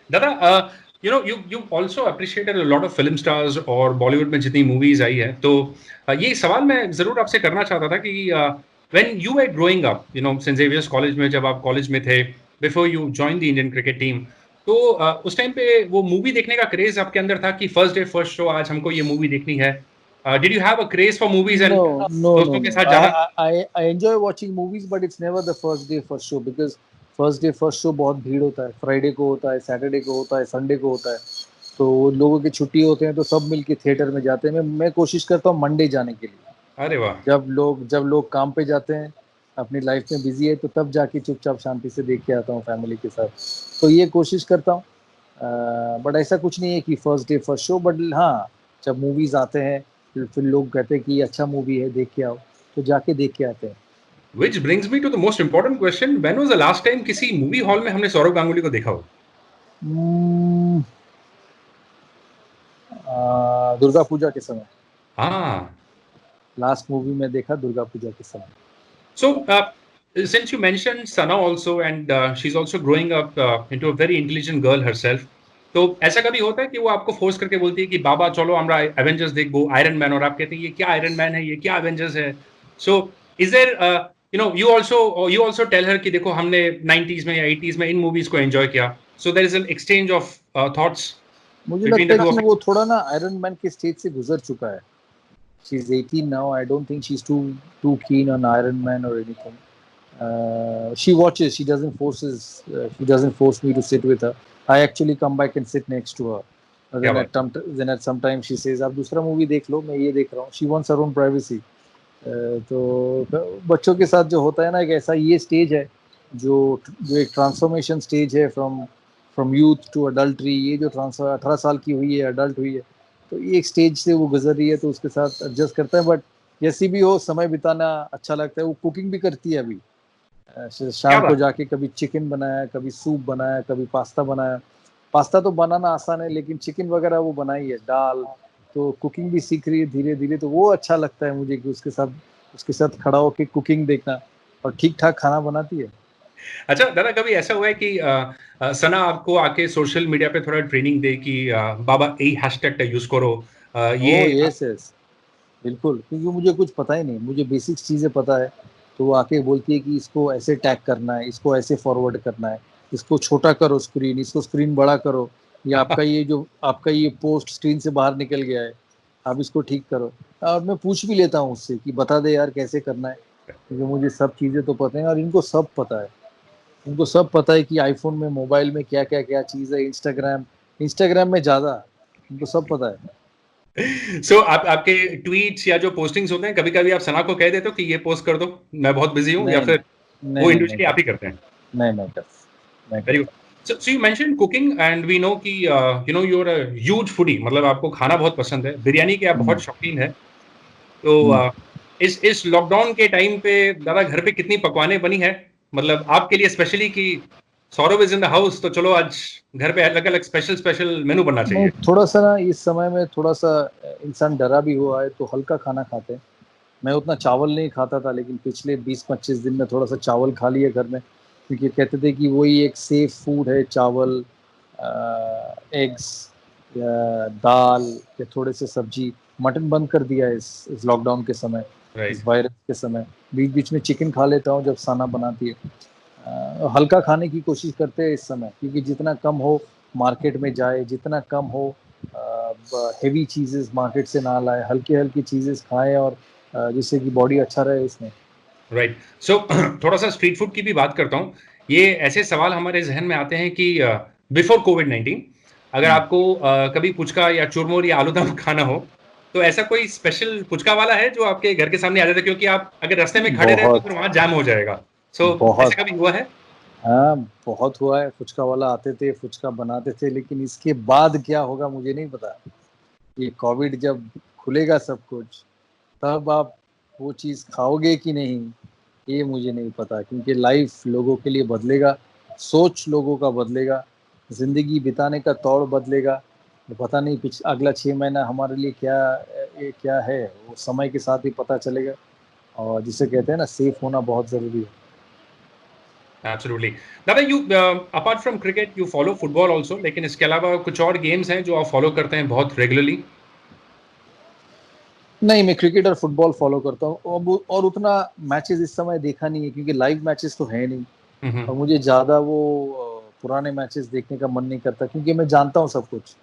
दादा you also appreciated a lot of film stars और बॉलीवुड में जितनी मूवीज आई है, तो ये सवाल मैं जरूर आपसे करना चाहता था कि when you were growing up, St. Xavier's college में जब आप कॉलेज में थे, before you joined the Indian cricket team, तो उस टाइम पे वो मूवी देखने का क्रेज आपके अंदर था कि फर्स्ट डे फर्स्ट शो आज हमको ये मूवी देखनी है? Did you have a craze for movies and दोस्तों के साथ जाना? I enjoy watching movies, but it's never the first day first show, because first day first show बहुत भीड़ होता है। फ्राइडे को होता है, सैटरडे को होता है, संडे को होता है, तो लोगों की छुट्टी होते हैं तो सब मिलके थिएटर में जाते हैं। मैं कोशिश करता हूँ मंडे जाने के लिए। अरे वाह! जब लोग काम पे जाते हैं, अपनी लाइफ में बिजी है, तो तब जाके चुपचाप शांति से देख के आता हूँ फैमिली के साथ। तो ये कोशिश करता हूँ, बट ऐसा कुछ नहीं है कि first day first show. But हाँ, जब मूवीज आते हैं फिर लोग कहते हैं कि अच्छा मूवी है, देख के आओ, तो जाके देख के आते हैं। Which brings me to the most important question. When was the last time किसी मूवी हॉल में हमने सौरव गांगुली को देखा हो? दुर्गा पूजा के समय। हाँ, लास्ट मूवी में देखा दुर्गा पूजा के समय। So since you mentioned Sana also, and she's also growing up into a very intelligent girl herself, तो ऐसा कभी होता है कि वो आपको फोर्स करके बोलती है कि बाबा चलो हमरा एवेंजर्स देखो, आयरन मैन, और आप कहते हैं ये क्या आयरन मैन है, ये क्या एवेंजर्स है? So is there you also tell her कि देखो हमने 90s में या 80s में इन मूवीज को एंजॉय किया, so there is an exchange of thoughts? मुझे लगता है कि वो थोड़ा ना आयरन मैन के स्टेज से गुजर चुका है। She is 18 now. I don't think she's too keen on Iron Man or anything. She watches. She doesn't force me to sit with her. I actually come back and sit next to her. Then at some time she says, "आप दूसरा movie देख लो, मैं ये देख रहा हूँ." She wants her own privacy. तो बच्चों के साथ जो होता है ना, एक ऐसा ये स्टेज है जो एक ट्रांसफॉर्मेशन स्टेज है फ्रॉम यूथ टू अडल्ट्री। ये जो ट्रांसफर 18 साल की हुई है, अडल्ट हुई है, तो ये एक स्टेज से वो गुजर रही है, तो उसके साथ एडजस्ट करता है। बट जैसी भी हो, समय बिताना अच्छा लगता है। वो कुकिंग भी करती है अभी, शाम को जाके कभी चिकन बनाया, कभी सूप बनाया, कभी पास्ता बनाया। पास्ता तो बनाना आसान है, लेकिन चिकन वगैरह वो बनाई है, दाल, तो कुकिंग भी सीख रही है धीरे धीरे। तो वो अच्छा लगता है मुझे कि उसके साथ खड़ा होकर कुकिंग देखना, और ठीक ठाक खाना बनाती है। अच्छा दादा, कभी ऐसा हुआ है कि सना आपको आके सोशल मीडिया पे थोड़ा ट्रेनिंग दे कि बाबा यही हैशटैग यूज करो? यस बिल्कुल, क्योंकि मुझे कुछ पता ही नहीं, मुझे बेसिक्स चीज़ें पता है। तो वो आके बोलती है कि इसको ऐसे टैग करना है, इसको ऐसे फॉरवर्ड करना है, इसको छोटा करो स्क्रीन, इसको स्क्रीन बड़ा करो, या आपका ये पोस्ट स्क्रीन से बाहर निकल गया है, आप इसको ठीक करो। और मैं पूछ भी लेता हूँ उससे कि बता दे यार कैसे करना है, क्योंकि मुझे सब चीज़ें तो पता है और इनको सब पता है। इनको सब पता है कि आईफोन में, मोबाइल में क्या क्या क्या चीज़ है, इंस्टाग्राम में ज़्यादा, इनको सब पता है। सो आपके ट्वीट्स या जो पोस्टिंग्स होते हैं, कभी कभी आप सना को कह देते हो कि ये पोस्ट कर दो, मैं बहुत बिजी हूँ, या फिर वो इंडिविजुअली आप ही करते हैं? नहीं। Very good. So you mentioned cooking and we know कि you're a huge foodie, मतलब आपको खाना बहुत पसंद है, बिरयानी के आप बहुत शौकीन है। तो इस लॉकडाउन के टाइम पे दादा घर पे कितनी पकवानें बनी है, मतलब आपके लिए स्पेशली कि Saurabh is in the house तो चलो आज घर पे अलग अलग स्पेशल मेनू बनना चाहिए? थोड़ा सा ना इस समय में थोड़ा सा इंसान डरा भी हुआ है तो हल्का खाना खाते हैं। मैं उतना चावल नहीं खाता था, लेकिन पिछले 20-25 दिन में थोड़ा सा चावल खा लिया घर में, क्योंकि कहते थे कि वही एक सेफ फूड है चावल, एग्स या दाल या थोड़े से सब्जी। मटन बंद कर दिया है इस लॉकडाउन के समय, इस वायरस के समय। बीच बीच में चिकन खा लेता हूँ जब साना बनाती है। हल्का खाने की कोशिश करते हैं इस समय, क्योंकि जितना कम हो मार्केट में जाए, जितना कम हो हेवी चीज़ें मार्केट से ना लाए, हल्की चीज़ें खाएं और जिससे कि बॉडी अच्छा रहे इसमें। राइट। सो थोड़ा सा स्ट्रीट फूड की भी बात करता हूँ। ये ऐसे सवाल हमारे जहन में आते हैं कि बिफोर कोविड-19 अगर आपको कभी पुचका या चुरमुर या आलूदम खाना हो, तो ऐसा कोई स्पेशल पुचका वाला है जो आपके घर के सामने आ जाता है, क्योंकि आप अगर रास्ते में खड़े रहे तो फिर वहाँ जाम हो जाएगा। सो ऐसा कभी हुआ है? हाँ, बहुत हुआ है। फुचका वाला आते थे, फुचका बनाते थे, लेकिन इसके बाद क्या होगा मुझे नहीं पता। ये कोविड जब खुलेगा सब कुछ, तब आप वो चीज़ खाओगे कि नहीं, ये मुझे नहीं पता, क्योंकि लाइफ लोगों के लिए बदलेगा, सोच लोगों का बदलेगा, ज़िंदगी बिताने का तौर बदलेगा। तो पता नहीं अगला 6 महीना हमारे लिए क्या है, वो समय के साथ ही पता चलेगा। और जिसे कहते हैं ना, सेफ होना बहुत ज़रूरी है। Absolutely. दादा, you apart from cricket, you follow football also, लेकिन इसके अलावा कुछ और गेम्स हैं जो आप फॉलो करते हैं बहुत रेगुलरली? नहीं, मैं क्रिकेट और फुटबॉल फॉलो करता हूँ और उतना मैचेस इस समय देखा नहीं है, क्योंकि लाइव मैचेस तो है नहीं। और मुझे ज़्यादा वो पुराने मैचेस देखने का मन नहीं करता, क्योंकि मैं जानता हूँ सब कुछ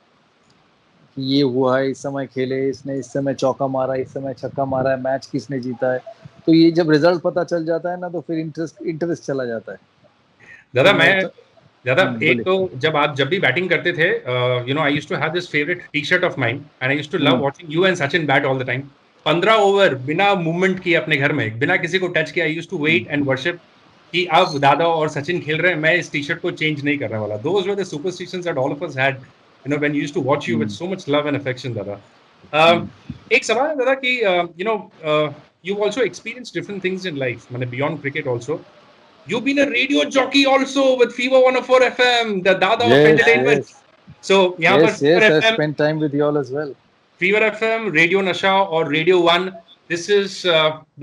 कि ये हुआ है, इस समय खेले, इसने इस समय चौका मारा, इस समय छक्का मारा है, मैच किसने जीता है। तो ये जब रिजल्ट पता चल जाता है ना, तो फिर इंटरेस्ट चला जाता है। दादा एक तो जब भी बैटिंग करते थे, I used to have this favourite t-shirt of mine and I used to love watching you and Sachin bat all the time. 15 over बिना मूवमेंट किए अपने घर में, बिना किसी को टच किए, I used to wait and worship कि अब दादा और सचिन खेल रहे हैं, मैं इस टी-शर्ट को चेंज नहीं करने वाला। Those were the superstitions that all of us had, when used to watch you with so much love and affection dada. एक सवाल है दादा कि you've also experienced different things in life, beyond cricket also. You've been a radio jockey also with Fever 104 FM, the Dada of entertainment. So, yes, I spent time with you all as well. Fever FM, Radio Nasha or Radio 1. This is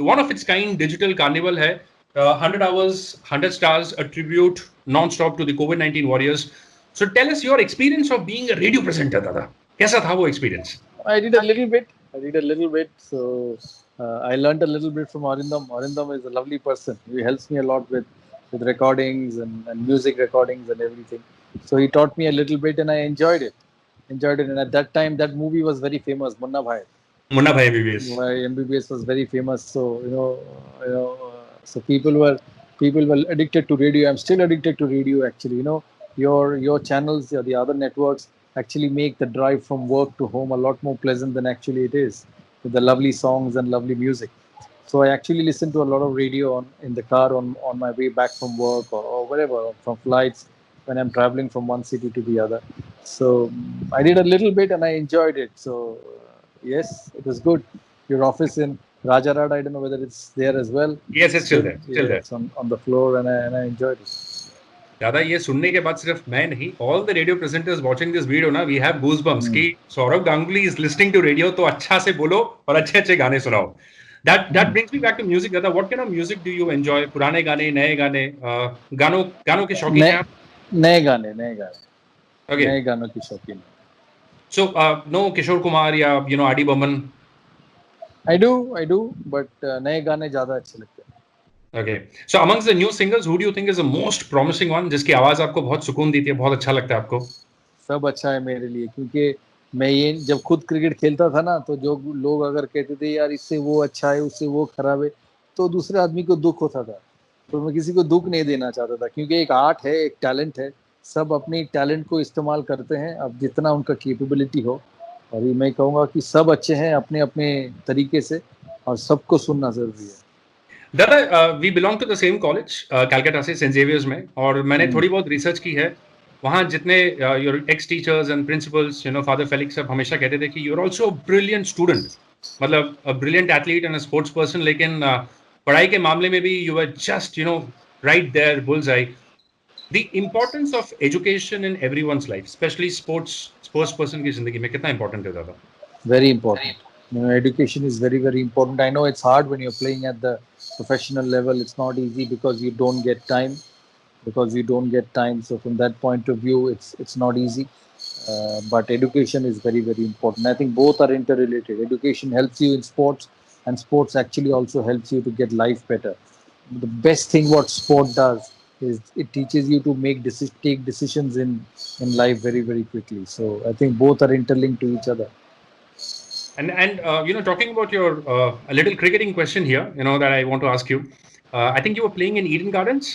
one of its kind digital carnival hai. 100 hours, 100 stars, a tribute non-stop to the COVID-19 warriors. So tell us your experience of being a radio presenter, Dada. Kaisa tha wo experience? I did a little bit. So I learned a little bit from Arindam. Arindam is a lovely person. He helps me a lot with recordings and music recordings and everything. So he taught me a little bit and I enjoyed it. And at that time, that movie was very famous, Munna Bhai MBBS. MBBS was very famous. So, so people were addicted to radio. I'm still addicted to radio, actually. Your channels, the other networks actually make the drive from work to home a lot more pleasant than actually it is, with the lovely songs and lovely music. So I actually listen to a lot of radio in the car on my way back from work or wherever, from flights, when I'm traveling from one city to the other. So I did a little bit and I enjoyed it. So yes, it was good. Your office in Rajarad, I don't know whether it's there as well. Yes, it's still there. It's on the floor and I enjoyed it. दादा ये सुनने के बाद सिर्फ मैं नहीं, all the radio presenters watching this video ना, we have goosebumps कि Saurabh Ganguly is listening to radio, तो अच्छा से बोलो और अच्छे गाने सुनाओ. That brings me back to music, दादा. What kind of music do you enjoy? पुराने गाने, नए गाने, गानों के शौकीन हैं आप? नए गाने. Okay. नए गानों की शौकीन. So no किशोर कुमार या R D Burman? I do, but नए गाने ज्यादा अच्छे लगते हैं. Okay. So amongst the new singers, who do you think is the most promising one, जिसकी आवाज आपको बहुत सुकून देती है, बहुत अच्छा लगता है आपको? सब अच्छा है मेरे लिए, क्योंकि मैं ये जब खुद क्रिकेट खेलता था ना, तो जो लोग अगर कहते थे यार इससे वो अच्छा है, उससे वो खराब है, तो दूसरे आदमी को दुख होता था। तो मैं किसी को दुख नहीं देना चाहता था, क्योंकि एक आर्ट है, एक टैलेंट है, सब अपनी टैलेंट को इस्तेमाल करते हैं अब जितना उनका कैपेबिलिटी हो। और ये मैं कहूँगा कि सब अच्छे हैं अपने अपने तरीके से, और सबको सुनना जरूरी है। दादा, we belong to the same college Calcutta से, सेंट जेवियर्स में, और मैंने थोड़ी बहुत रिसर्च की है। वहाँ जितने your ex teachers and principals, Father Felix सब हमेशा कहते थे कि you are also brilliant student, मतलब a brilliant athlete and a sports person, लेकिन पढ़ाई के मामले में भी you are just right there, bull's eye. The importance of education in everyone's life, specially sports person की जिंदगी में कितना इंपॉर्टेंट है दादा? Very important. Education is very, very important. I know it's hard when you're playing at the professional level. It's not easy because you don't get time. So from that point of view, it's not easy. But education is very, very important. I think both are interrelated. Education helps you in sports, and sports actually also helps you to get life better. The best thing what sport does is it teaches you to take decisions in life very, very quickly. So I think both are interlinked to each other. And talking about your a little cricketing question here, that I want to ask you. I think you were playing in Eden Gardens.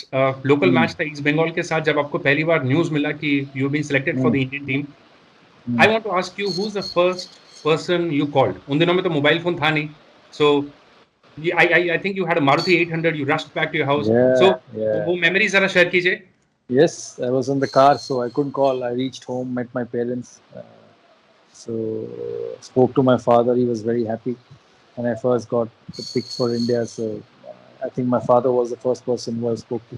Local match था east Bengal के साथ, जब आपको पहली बार news मिला कि you been selected for the Indian team. I want to ask you, who's the first person you called? उन दिनों में तो मोबाइल फोन था नहीं, so I think you had a Maruti 800. You rushed back to your house. वो memory जरा share कीजिए. Yes, I was in the car, so I couldn't call. I reached home, met my parents. So spoke to my father. He was very happy when I first got the pick for India. So I think my father was the first person who I spoke to.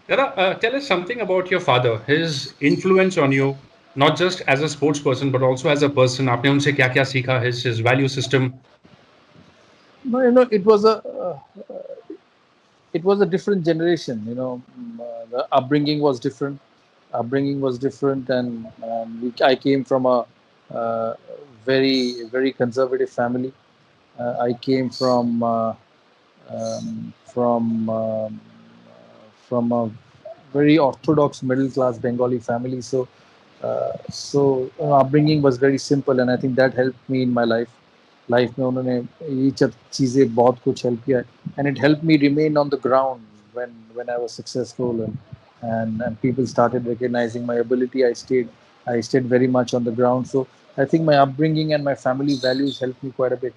Dada, tell us something about your father. His influence on you, not just as a sports person, but also as a person. आपने उनसे क्या-क्या सीखा? His value system. No, it was a different generation. The upbringing was different. And I came from a very, very conservative family. I came from a very orthodox middle class Bengali family. So upbringing was very simple, and I think that helped me in my life. Life में उन्होंने ये चीजें बहुत कुछ help किया, and it helped me remain on the ground when I was successful, and people started recognizing my ability. I stayed very much on the ground. So I think my upbringing and my family values helped me quite a bit.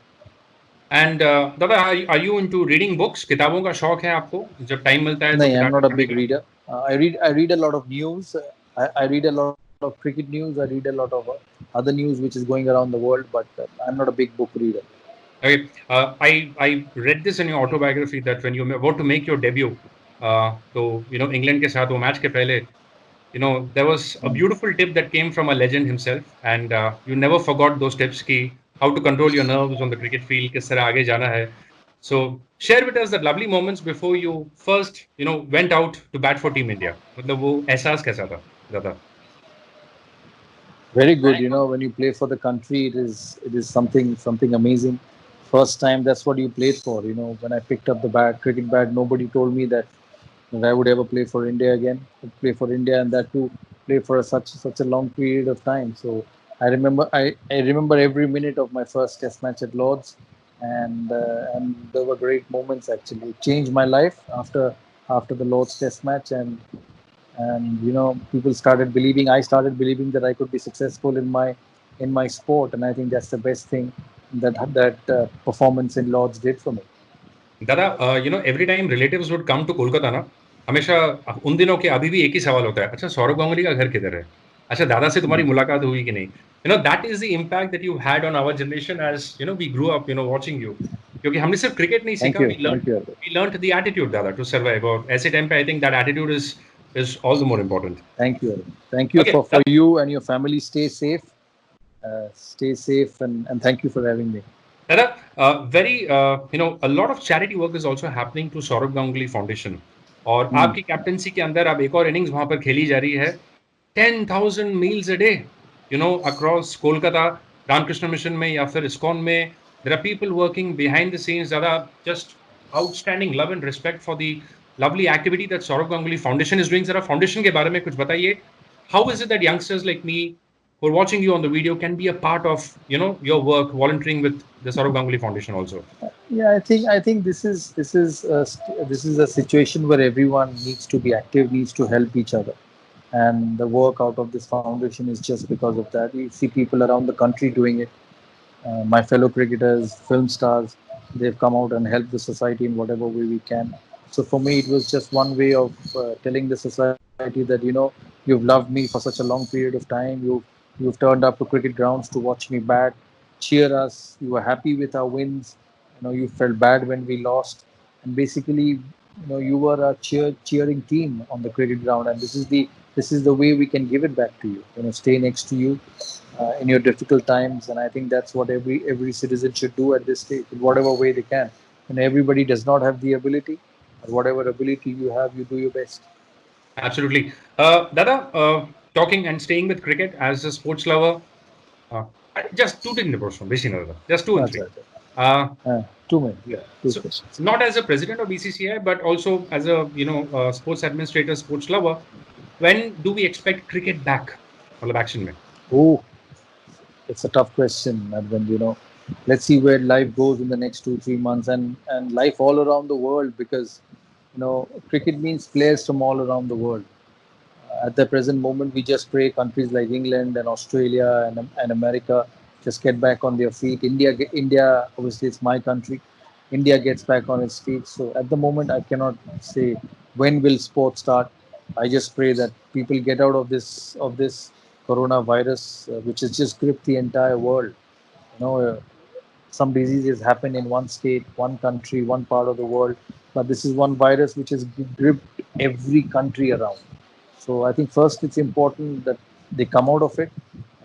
And Dada, are you into reading books? किताबों का शौक है आपको? जब time मिलता है? नहीं, I'm not a big reader. I read a lot of news. I read a lot of cricket news. I read a lot of other news which is going around the world, but I'm not a big book reader. Okay, I read this in your autobiography that when you were about to make your debut, तो England के साथ वो match के पहले, there was a beautiful tip that came from a legend himself, and you never forgot those tips कि how to control your nerves on the cricket field, किस तरह आगे जाना है. So share with us the lovely moments before you first went out to bat for Team India. मतलब वो एहसास कैसा था दादा? Very good. When you play for the country, it is something amazing. First time, that's what you played for. When I picked up the cricket bat, nobody told me that I would ever play for India again. Play for India, and that too, play for such a long period of time. So I remember every minute of my first Test match at Lords, and there were great moments. Actually, it changed my life after the Lords Test match, and people started believing. I started believing that I could be successful in my sport, and I think that's the best thing that performance in Lords did for me. Dada, every time relatives would come to Kolkata ना, हमेशा उन दिनों के अभी भी एक ही सवाल होता है, अच्छा सौरभ गांगुली का घर किधर है? अच्छा दादा से तुम्हारी मुलाकात हुई कि नहीं? That is the impact that you had on our generation as we grew up watching you. क्योंकि हमने सिर्फ क्रिकेट नहीं सीखा, we learned the attitude दादा to survive, और ऐसे टाइम पे I think that attitude is all the more important. Thank you. Thank you for you and your family. Stay safe. And thank you for having me. Dada, a lot of charity work is also happening to Saurabh Ganguly Foundation. और आपकी captaincy के अंदर अब एक और innings वहां पर खेली जा रही है. 10,000 meals a day, across Kolkata, Ramakrishna Mission में या फिर ISKCON में. There are people working behind the scenes that are just outstanding love and respect for the lovely activity that Saurabh Ganguly Foundation is doing. जरा foundation के बारे में कुछ बताइए. How is it that youngsters like me who are watching you on the video can be a part of, your work, volunteering with the Saurav Ganguly Foundation also? Yeah, I think this is a situation where everyone needs to be active, needs to help each other, and the work out of this foundation is just because of that. You see people around the country doing it. My fellow cricketers, film stars, they've come out and helped the society in whatever way we can. So for me, it was just one way of telling the society that you've loved me for such a long period of time. You've turned up to cricket grounds to watch me bat, cheer us. You were happy with our wins. You felt bad when we lost, and basically, you were a cheering team on the cricket ground, and this is the way we can give it back to you. Stay next to you in your difficult times, and I think that's what every citizen should do at this stage in whatever way they can. And everybody does not have the ability, but whatever ability you have, you do your best. Absolutely. Dada, talking and staying with cricket as a sports lover, just two things, just two and three. Two minutes. Yeah. So, not as a president of BCCI, but also as a sports administrator, sports lover. When do we expect cricket back? Action mein? Oh, it's a tough question, Arvind. Let's see where life goes in the next 2-3 months, and life all around the world, because cricket means players from all around the world. At the present moment, we just pray countries like England and Australia and America just get back on their feet. India, obviously, it's my country. India gets back on its feet. So at the moment, I cannot say when will sport start. I just pray that people get out of this coronavirus, which has just gripped the entire world. Some diseases happen in one state, one country, one part of the world, but this is one virus which has gripped every country around. So I think first it's important that they come out of it,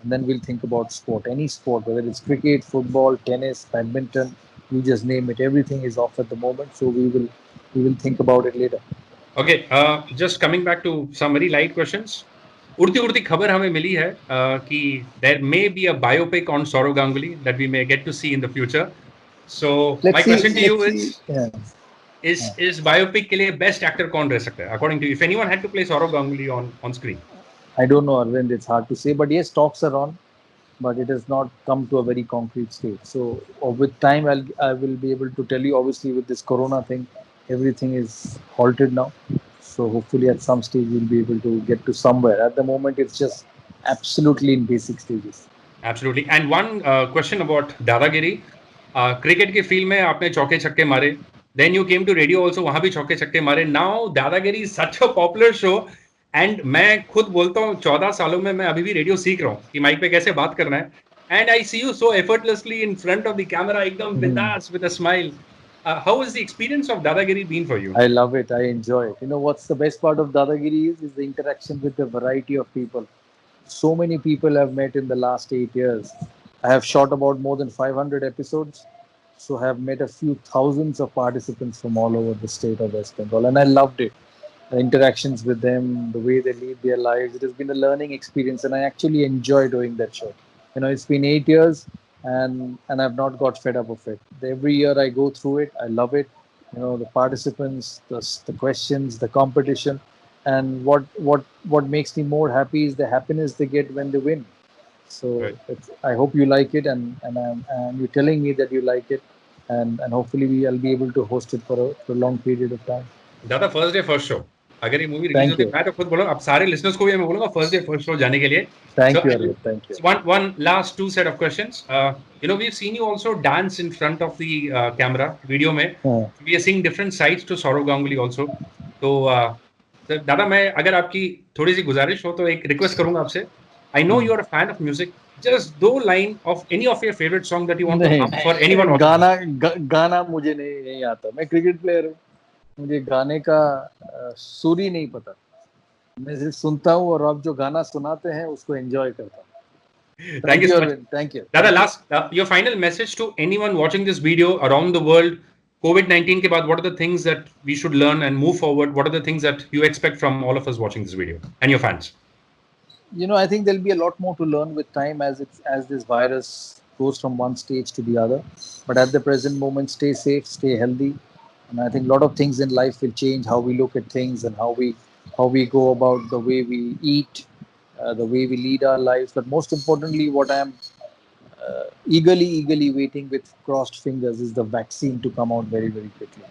and then we'll think about sport. Any sport, whether it's cricket, football, tennis, badminton, you just name it. Everything is off at the moment, so we will think about it later. Okay, just coming back to some very light questions. उड़ती खबर हमें मिली है कि there may be a biopic on Saurav Ganguly that we may get to see in the future. So my question to you is biopic के लिए best actor कौन रह सकता है? According to you, if anyone had to play Saurav Ganguly on screen. I don't know, Arvind. It's hard to say, but yes, talks are on, but it has not come to a very concrete stage. So with time, I will be able to tell you. Obviously, with this Corona thing, everything is halted now. So hopefully at some stage we'll be able to get to somewhere. At the moment, it's just absolutely in basic stages. Absolutely. And one question about Dadagiri. Cricket के field में आपने चौके छक्के मारे. Then you came to radio also, वहाँ भी चौके छक्के मारे. Now Dadagiri is such a popular show. And मैं खुद बोलता हूँ 14 सालों में मैं अभी भी रेडियो सीख रहा हूँ कि माइक पे कैसे बात करना है. And I see you so effortlessly in front of the camera, एकदम बिंदास with a smile. How has the experience of Dadagiri been for you? I love it. I enjoy it. What's the best part of Dadagiri is the interaction with the variety of people. So many people I've met in the last 8 years. I have shot about more than 500 episodes. So I have met a few thousands of participants from all over the state of West Bengal. And I loved it. The interactions with them, the way they lead their lives. It has been a learning experience. And I actually enjoy doing that show. It's been 8 years. And I've not got fed up of it. Every year I go through it. I love it. The participants, the questions, the competition, and what makes me more happy is the happiness they get when they win. So right. I hope you like it, and you're telling me that you like it, and hopefully I'll be able to host it for a long period of time. Dada, first day, first show. अगर ये movie release होती है मैं तो खुद बोलूंगा अब सारे लिसनर्स को भी मैं बोलूंगा फर्स्ट डे फर्स्ट शो जाने के लिए. Thank you. One last two set of questions. We've seen you also dance in front of the camera video में. We are seeing different sides to Saurav Ganguly also. तो दादा मैं अगर आपकी थोड़ी सी गुजारिश हो तो एक रिक्वेस्ट करूंगा आपसे. I know you are a fan of music. Just दो line of any of your favorite song that you want to hum for anyone. गाना मुझे नहीं आता. मैं क्रिकेट प्लेयर हूँ. मुझे गाने का सुर ही नहीं पता. मैं सिर्फ सुनता हूँ और आप जो गाना सुनाते हैं उसको एंजॉय करता हूँ. Thank you so much. Thank you. Dada, last your final message to anyone watching this video around the world. COVID-19 के बाद, what are the things that we should learn and move forward? What are the things that you expect from all of us watching this video and your fans? I think there'll be a lot more to learn with time as this virus goes from one stage to the other. But at the present moment, stay safe, stay healthy. And I think a lot of things in life will change, how we look at things and how we go about the way we eat, the way we lead our lives. But most importantly, what I am eagerly waiting with crossed fingers is the vaccine to come out very, very quickly.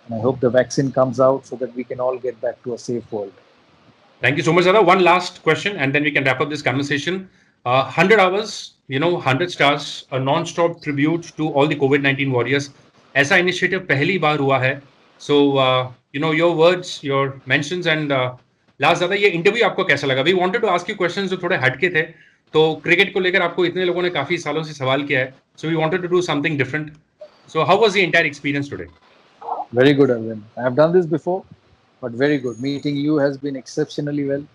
And I hope the vaccine comes out so that we can all get back to a safe world. Thank you so much, Dada. One last question, and then we can wrap up this conversation. 100 hours, 100 stars, a non-stop tribute to all the COVID-19 warriors. ऐसा initiative पहली बार हुआ है. So, your words, your mentions, and last Dada, ये interview आपको कैसा लगा? We wanted to ask you questions जो थोड़े हटके थे. तो क्रिकेट को लेकर आपको इतने लोगों ने काफी सालों से सवाल किया है. So we wanted to do something different. So how was the entire experience today? Very good, Arvind. I have done this before, but very good. Meeting you has been exceptionally well.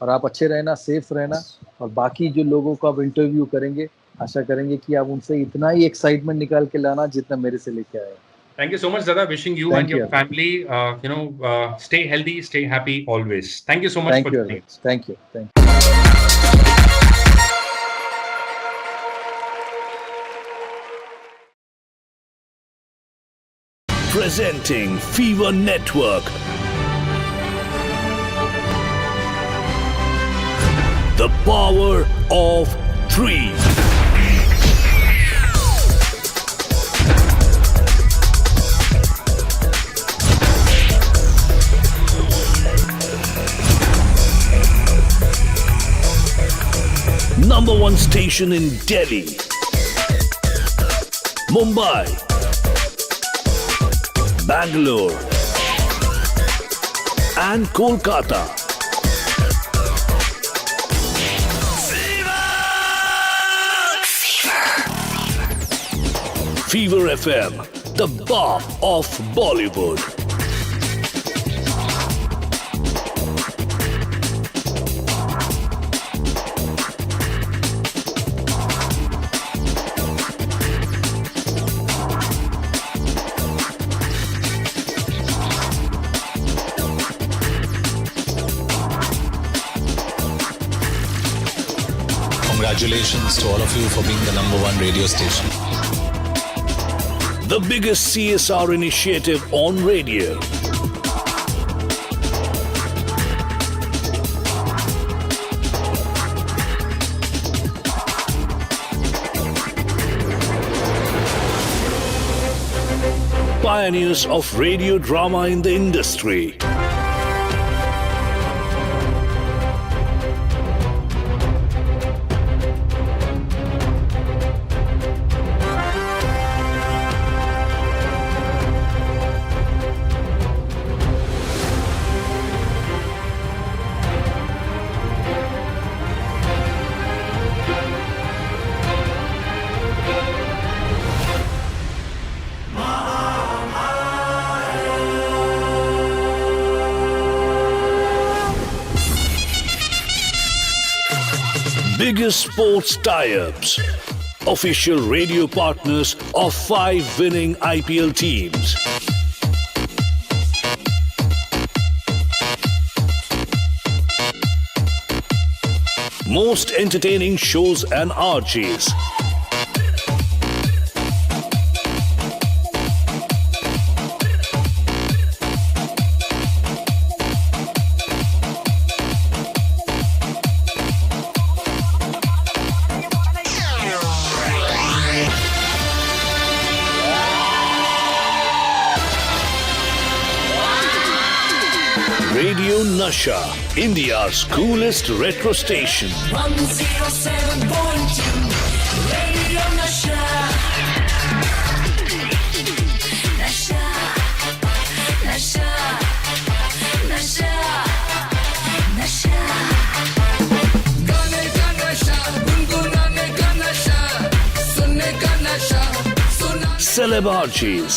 और आप अच्छे रहना, safe रहना, और बाकी जो लोगों को आप इंटरव्यू करेंगे, आशा करेंगे कि आप उनसे इतना ही एक्साइटमेंट निकाल के लाना जितना मेरे से लेके आए. Thank you so much, Dada. Wishing you and your family, stay healthy, stay happy always. Thank you so much for joining us. Thank you. Presenting Fever Network, the power of 3. Number 1 station in Delhi, Mumbai, Bangalore and Kolkata. Fever FM, the bomb of Bollywood. Congratulations to all of you for being the number 1 radio station. The biggest CSR initiative on radio. Pioneers of radio drama in the industry. Biggest sports tie-ups. Official radio partners of 5 winning IPL teams. Most entertaining shows and RJs. Radio Nasha, India's coolest retro station. 107.2 Radio Nasha. Nasha, Nasha, Nasha, Nasha. Gaane ka nasha, gungunane ka nasha, sunne ka nasha, suna. Celeb RJs.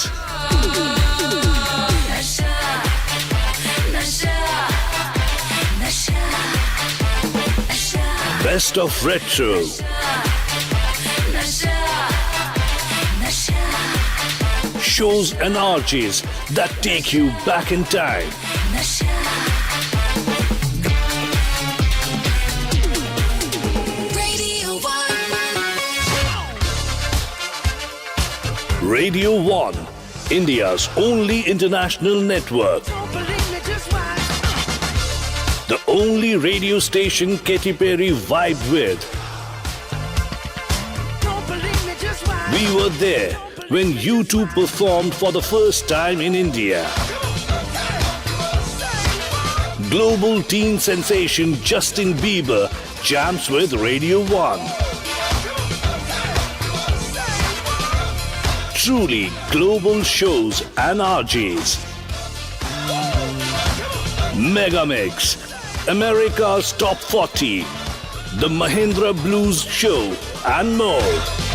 Best of retro. Shows and RJs that take you back in time. Radio 1, India's only international network. The only radio station Katy Perry vibed with. We were there when U2 performed for the first time in India. Global teen sensation Justin Bieber jams with Radio 1. Truly global shows and RJs. Megamix, America's Top 40, The Mahindra Blues Show and more.